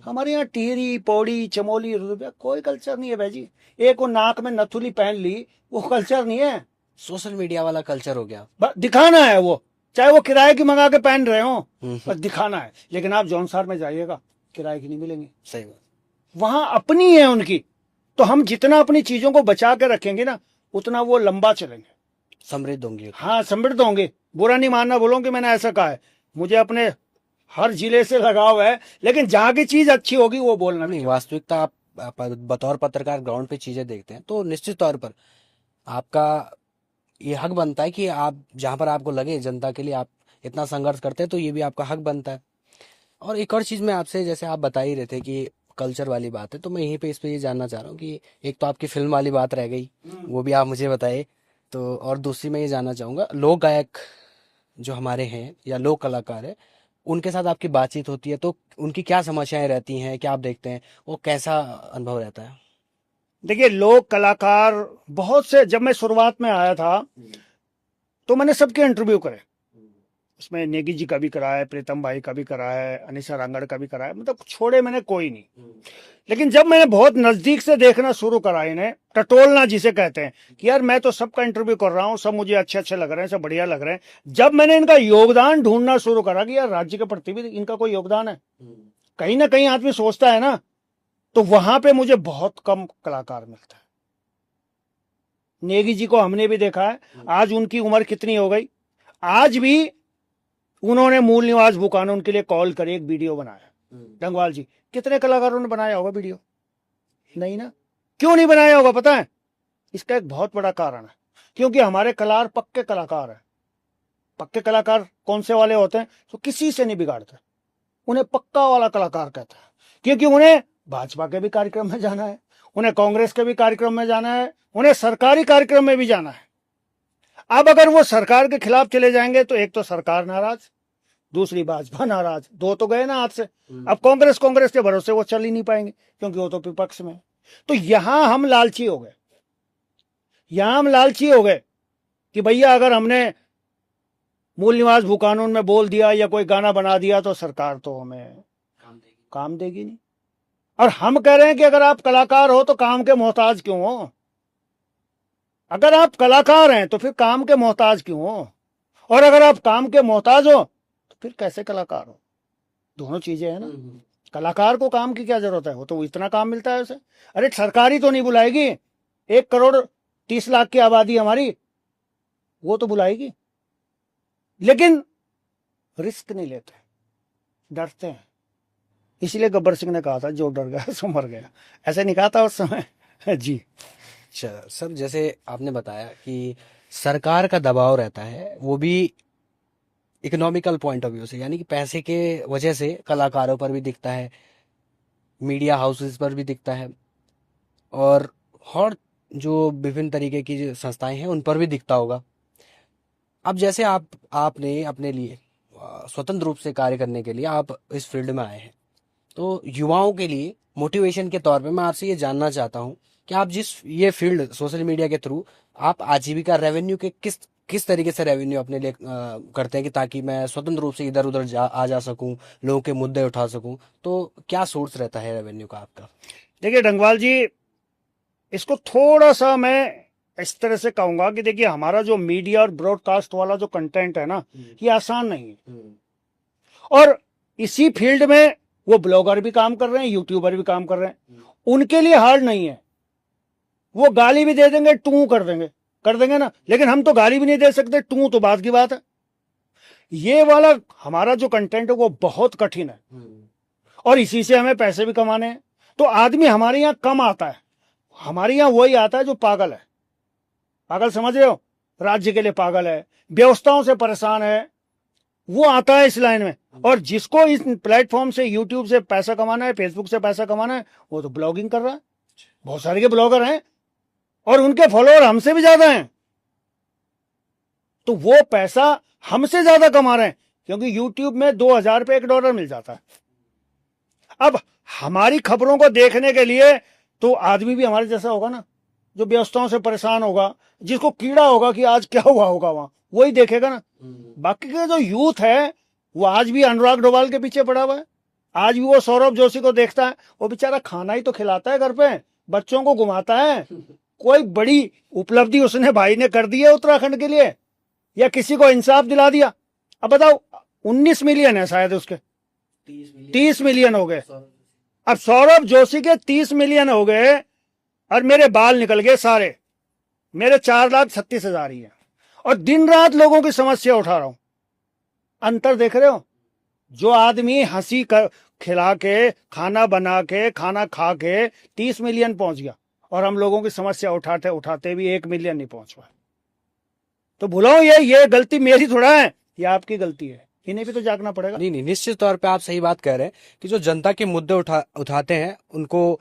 हमारे यहाँ टीरी, पौड़ी, चमोली, रुपया कोई कल्चर नहीं है भाई जी। एक वो नाक में नथुली पहन ली, वो कल्चर नहीं है, सोशल मीडिया वाला कल्चर हो गया। दिखाना है वो, चाहे वो किराए की मंगा के पहन रहे हो, पर दिखाना है। लेकिन आप जौनसार में जाइएगा, किराए की नहीं मिलेंगी। सही बात, वहां अपनी है उनकी। तो हम जितना अपनी चीजों को बचा के रखेंगे ना, उतना वो लंबा चलेंगे, समृद्ध होंगे। हाँ, समृद्ध होंगे। बुरा नहीं मानना बोलो कि मैंने ऐसा कहा है, मुझे अपने हर जिले से लगाव है, लेकिन जहां की चीज अच्छी होगी वो बोलना नहीं। वास्तविकता आप बतौर पत्रकार ग्राउंड पे चीजें देखते हैं, तो निश्चित तौर पर आपका ये हक बनता है कि आप जहां पर आपको लगे जनता के लिए आप इतना संघर्ष करते हैं, तो ये भी आपका हक बनता है। और एक और चीज मैं आपसे, जैसे आप बता ही रहे थे कि कल्चर वाली बात है, तो मैं यहीं पे इस पे ये जानना चाह रहा हूँ कि एक तो आपकी फिल्म वाली बात रह गई, वो भी आप मुझे बताइए। तो और दूसरी मैं ये जानना चाहूंगा, लोक गायक जो हमारे हैं या लोक कलाकार है, उनके साथ आपकी बातचीत होती है तो उनकी क्या समस्याएं रहती हैं, क्या आप देखते हैं, वो कैसा अनुभव रहता है? देखिए, लोक कलाकार बहुत से, जब मैं शुरुआत में आया था तो मैंने सबके इंटरव्यू करे। उसमें नेगी जी का भी करा है, प्रीतम भाई का भी करा है, अनिशा रांगड़ का भी करा है, मतलब छोड़े मैंने कोई नहीं। लेकिन जब मैंने बहुत नजदीक से देखना शुरू करा, इन्हें टटोलना जिसे कहते हैं, कि यार मैं तो सबका इंटरव्यू कर रहा हूँ, सब मुझे अच्छे अच्छे लग रहे हैं, सब बढ़िया लग रहे हैं। जब मैंने इनका योगदान ढूंढना शुरू करा कि यार राज्य के प्रति भी इनका कोई योगदान है, कहीं ना कहीं आदमी सोचता है ना, तो वहां पे मुझे बहुत कम कलाकार मिलता है। नेगी जी को हमने भी देखा है, आज उनकी उम्र कितनी हो गई, आज भी उन्होंने मूल निवास बुकानन के लिए कॉल कर एक वीडियो बनाया। डंगवाल जी, कितने कलाकारों ने बनाया होगा वीडियो? नहीं ना। क्यों नहीं बनाया होगा पता है? इसका एक बहुत बड़ा कारण है, क्योंकि हमारे कलाकार पक्के कलाकार हैं। पक्के कलाकार कौन से वाले होते हैं? तो किसी से नहीं बिगाड़ते, उन्हें पक्का वाला कलाकार कहते हैं, क्योंकि उन्हें भाजपा के भी कार्यक्रम में जाना है, उन्हें कांग्रेस के भी कार्यक्रम में जाना है, उन्हें सरकारी कार्यक्रम में भी जाना है। अब अगर वो सरकार के खिलाफ चले जाएंगे तो एक तो सरकार नाराज, दूसरी भाजपा नाराज, दो तो गए ना हाथ से। अब कांग्रेस के भरोसे वो चल ही नहीं पाएंगे, क्योंकि वो तो विपक्ष में है। तो यहां हम लालची हो गए, कि भैया अगर हमने मूल निवास भू कानून में बोल दिया या कोई गाना बना दिया तो सरकार तो हमें काम देगी नहीं। और हम कह रहे हैं कि अगर आप कलाकार हो तो काम के मोहताज क्यों हो? अगर आप कलाकार हैं तो फिर काम के मोहताज क्यों हो? और अगर आप काम के मोहताज हो तो फिर कैसे कलाकार हो? दोनों चीजें हैं ना। कलाकार को काम की क्या जरूरत है? वो तो इतना काम मिलता है उसे। अरे सरकारी तो नहीं बुलाएगी, 1,30,00,000 की आबादी हमारी, वो तो बुलाएगी, लेकिन रिस्क नहीं लेते, डरते हैं। इसलिए गब्बर सिंह ने कहा था जो डर गया सो मर गया, ऐसे नहीं कहा था उस समय। जी अच्छा सर, जैसे आपने बताया कि सरकार का दबाव रहता है, वो भी इकोनॉमिकल पॉइंट ऑफ व्यू से, यानी कि पैसे के वजह से कलाकारों पर भी दिखता है, मीडिया हाउसेस पर भी दिखता है, और जो विभिन्न तरीके की जो संस्थाएं हैं उन पर भी दिखता होगा। अब जैसे आपने अपने लिए स्वतंत्र रूप से कार्य करने के लिए आप इस फील्ड में आए हैं, तो युवाओं के लिए मोटिवेशन के तौर पे मैं आपसे ये जानना चाहता हूँ कि आप जिस ये फील्ड सोशल मीडिया के थ्रू आप आजीविका रेवेन्यू के किस तरीके से रेवेन्यू अपने लिए करते हैं, कि ताकि मैं स्वतंत्र रूप से इधर उधर आ जा सकूं, लोगों के मुद्दे उठा सकूं, तो क्या सोर्स रहता है रेवेन्यू का आपका? देखिए डंगवाल जी, इसको थोड़ा सा मैं इस तरह से कहूंगा कि देखिए हमारा जो मीडिया और ब्रॉडकास्ट वाला जो कंटेंट है ना, ये आसान नहीं है। और इसी फील्ड में वो ब्लॉगर भी काम कर रहे हैं, यूट्यूबर भी काम कर रहे हैं, उनके लिए हार्ड नहीं है। वो गाली भी दे देंगे, टू कर देंगे ना, लेकिन हम तो गाली भी नहीं दे सकते, टू तो बात की बात है। ये वाला हमारा जो कंटेंट है वो बहुत कठिन है, और इसी से हमें पैसे भी कमाने हैं। तो आदमी हमारे यहाँ कम आता है, हमारे यहाँ वही आता है जो पागल है। पागल समझ रहे हो? राज्य के लिए पागल है, व्यवस्थाओं से परेशान है, वो आता है इस लाइन में। और जिसको इस प्लेटफॉर्म से, यूट्यूब से पैसा कमाना है, फेसबुक से पैसा कमाना है, वो तो ब्लॉगिंग कर रहा है। बहुत सारे के ब्लॉगर हैं और उनके फॉलोअर हमसे भी ज्यादा हैं, तो वो पैसा हमसे ज्यादा कमा रहे हैं, क्योंकि यूट्यूब में 2,000 रुपये $1 मिल जाता है। अब हमारी खबरों को देखने के लिए तो आदमी भी हमारे जैसा होगा ना, जो व्यवस्थाओं से परेशान होगा, जिसको कीड़ा होगा कि आज क्या हुआ होगा वहां, वही देखेगा ना। बाकी का जो यूथ है वो आज भी अनुराग डोभाल के पीछे पड़ा हुआ है, आज भी वो सौरभ जोशी को देखता है। वो बेचारा खाना ही तो खिलाता है घर पे, बच्चों को घुमाता है। कोई बड़ी उपलब्धि उसने भाई ने कर दी है उत्तराखंड के लिए, या किसी को इंसाफ दिला दिया? अब बताओ, 19 मिलियन है शायद उसके, 30 मिलियन हो गए। अब सौरभ जोशी के 30 मिलियन हो गए और मेरे बाल निकल गए सारे, मेरे 4,36,000 ही है, और दिन रात लोगों की समस्या उठा रहा हूं। अंतर देख रहे हो? जो आदमी हंसी खिला के, खाना बना के, खाना खा के 30 मिलियन पहुंच गया, और हम लोगों की समस्या उठाते उठाते भी 1 मिलियन नहीं पहुंच पाए। तो भूलो, ये गलती मेरी थोड़ा है, ये आपकी गलती है, इन्हें भी तो जागना पड़ेगा। नहीं, निश्चित तौर पे आप सही बात कह रहे हैं कि जो जनता के मुद्दे उठाते हैं उनको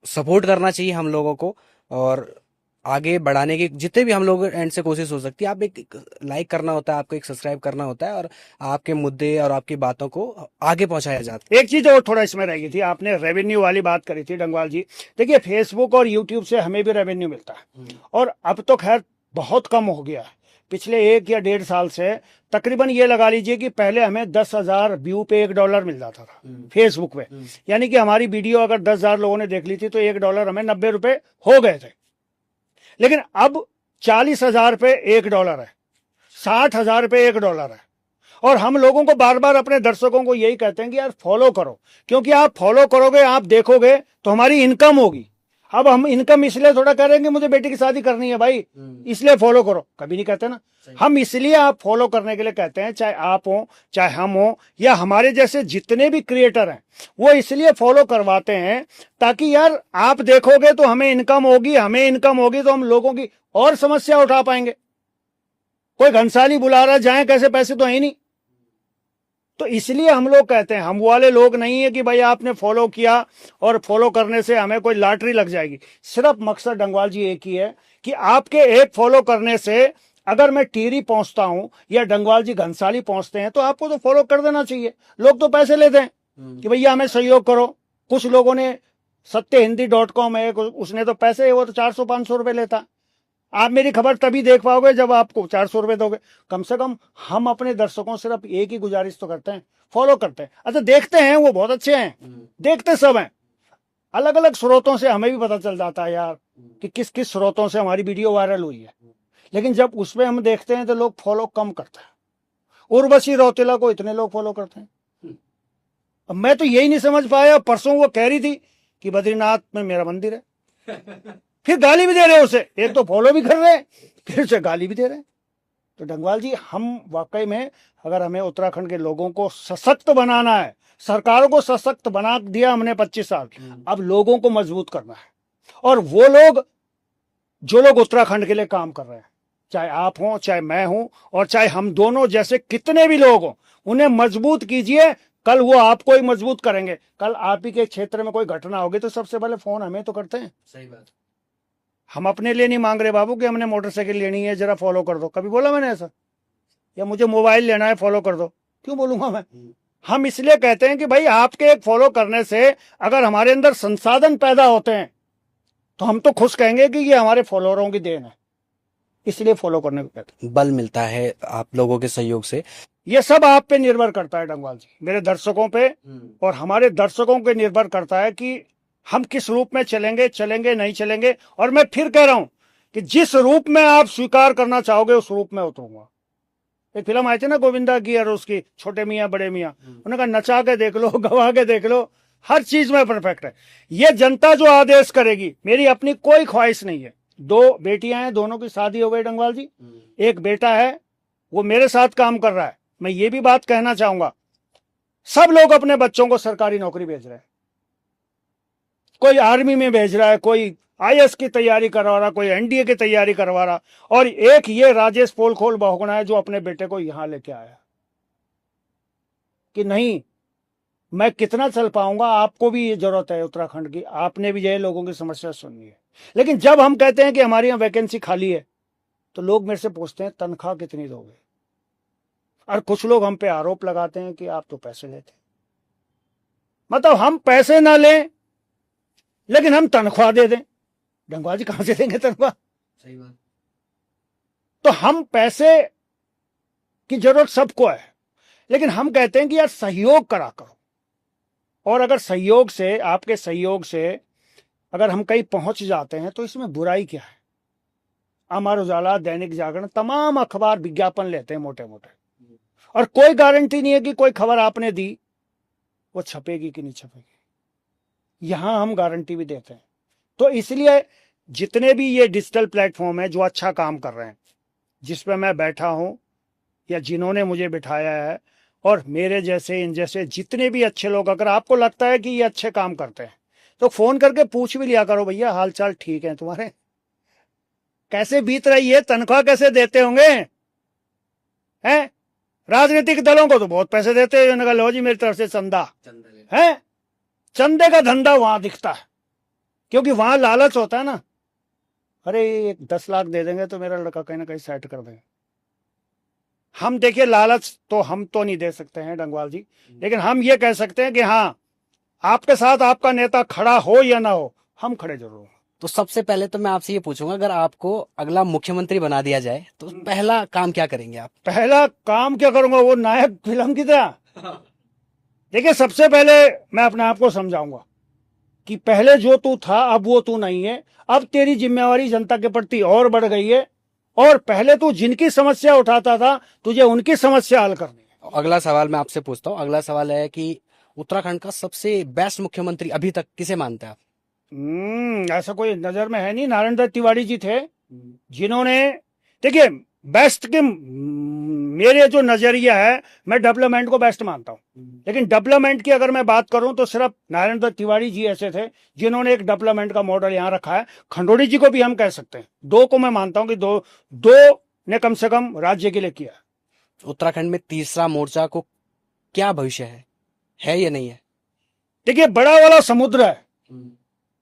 सपोर्ट करना चाहिए हम लोगों को, और आगे बढ़ाने की जितने भी हम लोग एंड से कोशिश हो सकती है। आप एक लाइक करना होता है, आपको एक सब्सक्राइब करना होता है, और आपके मुद्दे और आपकी बातों को आगे पहुंचाया जाता है। एक चीज और थोड़ा इसमें रह गई थी, आपने रेवेन्यू वाली बात करी थी डंगवाल जी। देखिए फेसबुक और यूट्यूब से हमें भी रेवेन्यू मिलता है, और अब तो खैर बहुत कम हो गया है। पिछले 1 या 1.5 साल से तकरीबन ये लगा लीजिए कि पहले हमें 10,000 व्यू पे $1 मिल जाता था फेसबुक पे, यानी कि हमारी वीडियो अगर 10,000 लोगों ने देख ली थी तो $1 हमें 90 रुपए हो गए थे। लेकिन अब 40,000 पे $1 है, 60,000 पे $1 है। और हम लोगों को बार बार अपने दर्शकों को यही कहते हैं कि यार फॉलो करो, क्योंकि आप फॉलो करोगे, आप देखोगे तो हमारी इनकम होगी। अब हम इनकम इसलिए थोड़ा करेंगे मुझे बेटी की शादी करनी है भाई इसलिए फॉलो करो, कभी नहीं कहते ना। हम इसलिए आप फॉलो करने के लिए कहते हैं, चाहे आप हो चाहे हम हो या हमारे जैसे जितने भी क्रिएटर हैं, वो इसलिए फॉलो करवाते हैं ताकि यार आप देखोगे तो हमें इनकम होगी, हमें इनकम होगी तो हम लोगों की और समस्या उठा पाएंगे। कोई घंसाली बुला रहा जाए कैसे, पैसे तो है ही नहीं। तो इसलिए हम लोग कहते हैं, हम वाले लोग नहीं है कि भाई आपने फॉलो किया और फॉलो करने से हमें कोई लॉटरी लग जाएगी। सिर्फ मकसद डंगवाल जी एक ही है कि आपके एक फॉलो करने से अगर मैं टिहरी पहुंचता हूं या डंगवाल जी घंसाली पहुंचते हैं तो आपको तो फॉलो कर देना चाहिए। लोग तो पैसे लेते हैं कि भैया हमें सहयोग करो। कुछ लोगों ने सत्यहिंदी.com है, उसने तो पैसे, वो तो 400-500 रुपए लेता। आप मेरी खबर तभी देख पाओगे जब आपको 400 रुपए दोगे। कम से कम हम अपने दर्शकों से सिर्फ एक ही गुजारिश तो करते हैं, फॉलो करते हैं। अच्छा देखते हैं, वो बहुत अच्छे हैं, देखते सब हैं। अलग अलग स्रोतों से हमें भी पता चल जाता है यार कि किस किस स्रोतों से हमारी वीडियो वायरल हुई है, लेकिन जब उसमें हम देखते हैं तो लोग फॉलो कम करते हैं। उर्वशी रौतेला को इतने लोग फॉलो करते हैं। अब मैं तो यही नहीं समझ पाया, परसों वो कह रही थी कि बद्रीनाथ में मेरा मंदिर है, फिर गाली भी दे रहे हैं उसे। एक तो फॉलो भी कर रहे हैं, फिर उसे गाली भी दे रहे हैं। तो डंगवाल जी, हम वाकई में अगर हमें उत्तराखंड के लोगों को सशक्त बनाना है, सरकारों को सशक्त बना दिया हमने 25 साल, अब लोगों को मजबूत करना है। और वो लोग जो लोग उत्तराखंड के लिए काम कर रहे हैं, चाहे आप हों चाहे मैं हूं और चाहे हम दोनों जैसे कितने भी लोग हों, उन्हें मजबूत कीजिए। कल वो आपको ही मजबूत करेंगे। कल आप ही के क्षेत्र में कोई घटना होगी तो सबसे पहले फोन हमें तो करते हैं। सही बात। हम अपने लिए नहीं मांग रहे बाबू कि हमने मोटरसाइकिल लेनी है जरा फॉलो कर दो, कभी बोला मैंने ऐसा? या मुझे मोबाइल लेना है फॉलो कर दो, क्यों बोलूंगा मैं? हम इसलिए कहते हैं कि भाई आपके एक फॉलो करने से अगर हमारे अंदर संसाधन पैदा होते हैं तो हम तो खुश कहेंगे कि ये हमारे फॉलोअरों की देन है, इसलिए फॉलो करने को कहते हैं। बल मिलता है आप लोगों के सहयोग से। ये सब आप पे निर्भर करता है डंगवाल जी, मेरे दर्शकों पे और हमारे दर्शकों पे निर्भर करता है कि हम किस रूप में चलेंगे नहीं चलेंगे। और मैं फिर कह रहा हूं कि जिस रूप में आप स्वीकार करना चाहोगे उस रूप में उतरूंगा। एक फिल्म आई थी ना गोविंदा की और उसकी, छोटे मियाँ बड़े मियाँ, उन्होंने कहा नचा के देख लो, गवा के देख लो, हर चीज में परफेक्ट है। ये जनता जो आदेश करेगी, मेरी अपनी कोई ख्वाहिश नहीं है। 2 बेटियां हैं, दोनों की शादी हो गई डंगवाल जी। एक बेटा है, वो मेरे साथ काम कर रहा है। मैं ये भी बात कहना चाहूंगा, सब लोग अपने बच्चों को सरकारी नौकरी भेज रहे हैं। कोई आर्मी में भेज रहा है, कोई आईएएस की तैयारी करवा रहा, कोई एनडीए की तैयारी करवा रहा। और एक ये राजेश पोलखोल बहुगुणा है जो अपने बेटे को यहां लेके आया कि नहीं मैं कितना चल पाऊंगा, आपको भी ये जरूरत है उत्तराखंड की, आपने भी ये लोगों की समस्या सुननी है। लेकिन जब हम कहते हैं कि हमारी यहाँ वैकेंसी खाली है तो लोग मेरे से पूछते हैं तनख्वाह कितनी दोगे। और कुछ लोग हम पे आरोप लगाते हैं कि आप तो पैसे लेते। मतलब हम पैसे ना लें लेकिन हम तनख्वाह दे दें। डंगवाल जी कहां से देंगे तनख्वाह? सही बात। तो हम पैसे की जरूरत सबको है, लेकिन हम कहते हैं कि यार सहयोग करा करो। और अगर सहयोग से, आपके सहयोग से अगर हम कहीं पहुंच जाते हैं तो इसमें बुराई क्या है? अमर उजाला, दैनिक जागरण, तमाम अखबार विज्ञापन लेते हैं मोटे मोटे, और कोई गारंटी नहीं है कि कोई खबर आपने दी वो छपेगी कि नहीं छपेगी। यहां हम गारंटी भी देते हैं। तो इसलिए जितने भी ये डिजिटल प्लेटफॉर्म है जो अच्छा काम कर रहे हैं, जिस पे मैं बैठा हूं या जिन्होंने मुझे बिठाया है, और मेरे जैसे इन जैसे जितने भी अच्छे लोग, अगर आपको लगता है कि ये अच्छे काम करते हैं तो फोन करके पूछ भी लिया करो, भैया हाल चाल ठीक है तुम्हारे, कैसे बीत रही है, तनख्वाह कैसे देते होंगे हैं? राजनीतिक दलों को तो बहुत पैसे देते हैं, उन्होंने कहा लो जी मेरी तरफ से चंदा है। चंदे का धंधा वहां दिखता है क्योंकि वहां लालच होता है ना, अरे 10 लाख दे देंगे तो मेरा लड़का कहीं ना कहीं सेट कर देंगे। हम देखिए लालच तो हम तो नहीं दे सकते हैं डंगवाल जी, लेकिन हम ये कह सकते हैं कि हाँ आपके साथ आपका नेता खड़ा हो या ना हो, हम खड़े जरूर हैं। तो सबसे पहले तो मैं आपसे ये पूछूंगा, अगर आपको अगला मुख्यमंत्री बना दिया जाए तो पहला काम क्या करेंगे आप? पहला काम क्या करूंगा, वो नायक फिल्म की तरह? देखिए सबसे पहले मैं अपने आप को समझाऊंगा कि पहले जो तू था अब वो तू नहीं है। अब तेरी जिम्मेवारी जनता के प्रति और बढ़ गई है, और पहले तू जिनकी समस्या उठाता था तुझे उनकी समस्या हल करनी है। अगला सवाल मैं आपसे पूछता हूँ, अगला सवाल है कि उत्तराखंड का सबसे बेस्ट मुख्यमंत्री अभी तक किसे मानते हैं आप? ऐसा कोई नजर में है नहीं। नारायण दत्त तिवारी जी थे जिन्होंने, देखिए, बेस्ट के मेरे जो नजरिया है, मैं डेवलपमेंट को बेस्ट मानता हूं, लेकिन डेवलपमेंट की अगर मैं बात करूं तो सिर्फ नारायण दत्त तिवारी जी ऐसे थे जिन्होंने एक डेवलपमेंट का मॉडल यहां रखा है। खंडोड़ी जी को भी हम कह सकते हैं। दो को मैं मानता हूं कि दो ने कम से कम राज्य के लिए किया। उत्तराखंड में तीसरा मोर्चा को क्या भविष्य है या नहीं है? देखिए, बड़ा वाला समुद्र है,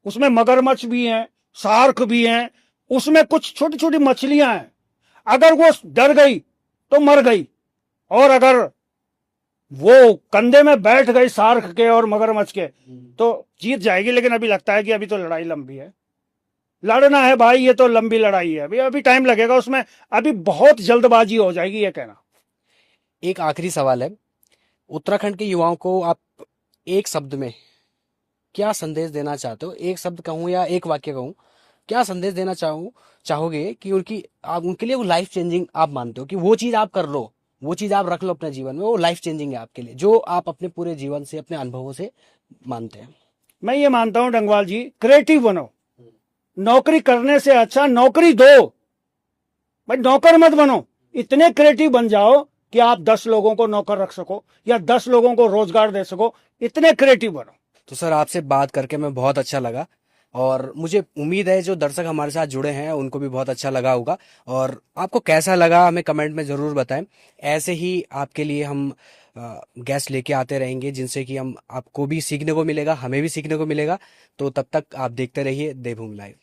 उसमें मगरमच्छ भी हैं, शार्क भी हैं, उसमें कुछ छोटी छोटी मछलियां हैं। अगर वो डर गई तो मर गई, और अगर वो कंधे में बैठ गई शार्क के और मगरमच्छ के तो जीत जाएगी। लेकिन अभी लगता है कि अभी तो लड़ाई लंबी है, लड़ना है भाई, ये तो लंबी लड़ाई है, अभी टाइम लगेगा उसमें, अभी बहुत जल्दबाजी हो जाएगी, ये कहना। एक आखिरी सवाल है, उत्तराखंड के युवाओं को आप एक शब्द में क्या संदेश देना चाहते हो? एक शब्द कहूँ या एक वाक्य कहूँ, क्या संदेश देना चाहोगे कि उनके लिए वो लाइफ चेंजिंग आप मानते हो कि वो चीज आप कर लो, वो चीज आप रख लो अपने जीवन में, वो लाइफ चेंजिंग है आपके लिए, जो आप अपने पूरे जीवन से, अपने अनुभवों से मानते हैं? मैं ये मानता हूं डंगवाल जी, क्रिएटिव बनो। नौकरी करने से अच्छा नौकरी दो भाई, नौकर मत बनो। इतने क्रिएटिव बन जाओ कि आप 10 लोगों को नौकर रख सको या 10 लोगों को रोजगार दे सको, इतने क्रिएटिव बनो। तो सर, आपसे बात करके मैं बहुत अच्छा लगा, और मुझे उम्मीद है जो दर्शक हमारे साथ जुड़े हैं उनको भी बहुत अच्छा लगा होगा। और आपको कैसा लगा हमें कमेंट में जरूर बताएं। ऐसे ही आपके लिए हम गेस्ट लेके आते रहेंगे, जिनसे कि हम आपको भी सीखने को मिलेगा, हमें भी सीखने को मिलेगा। तो तब तक आप देखते रहिए देवभूमि लाइव।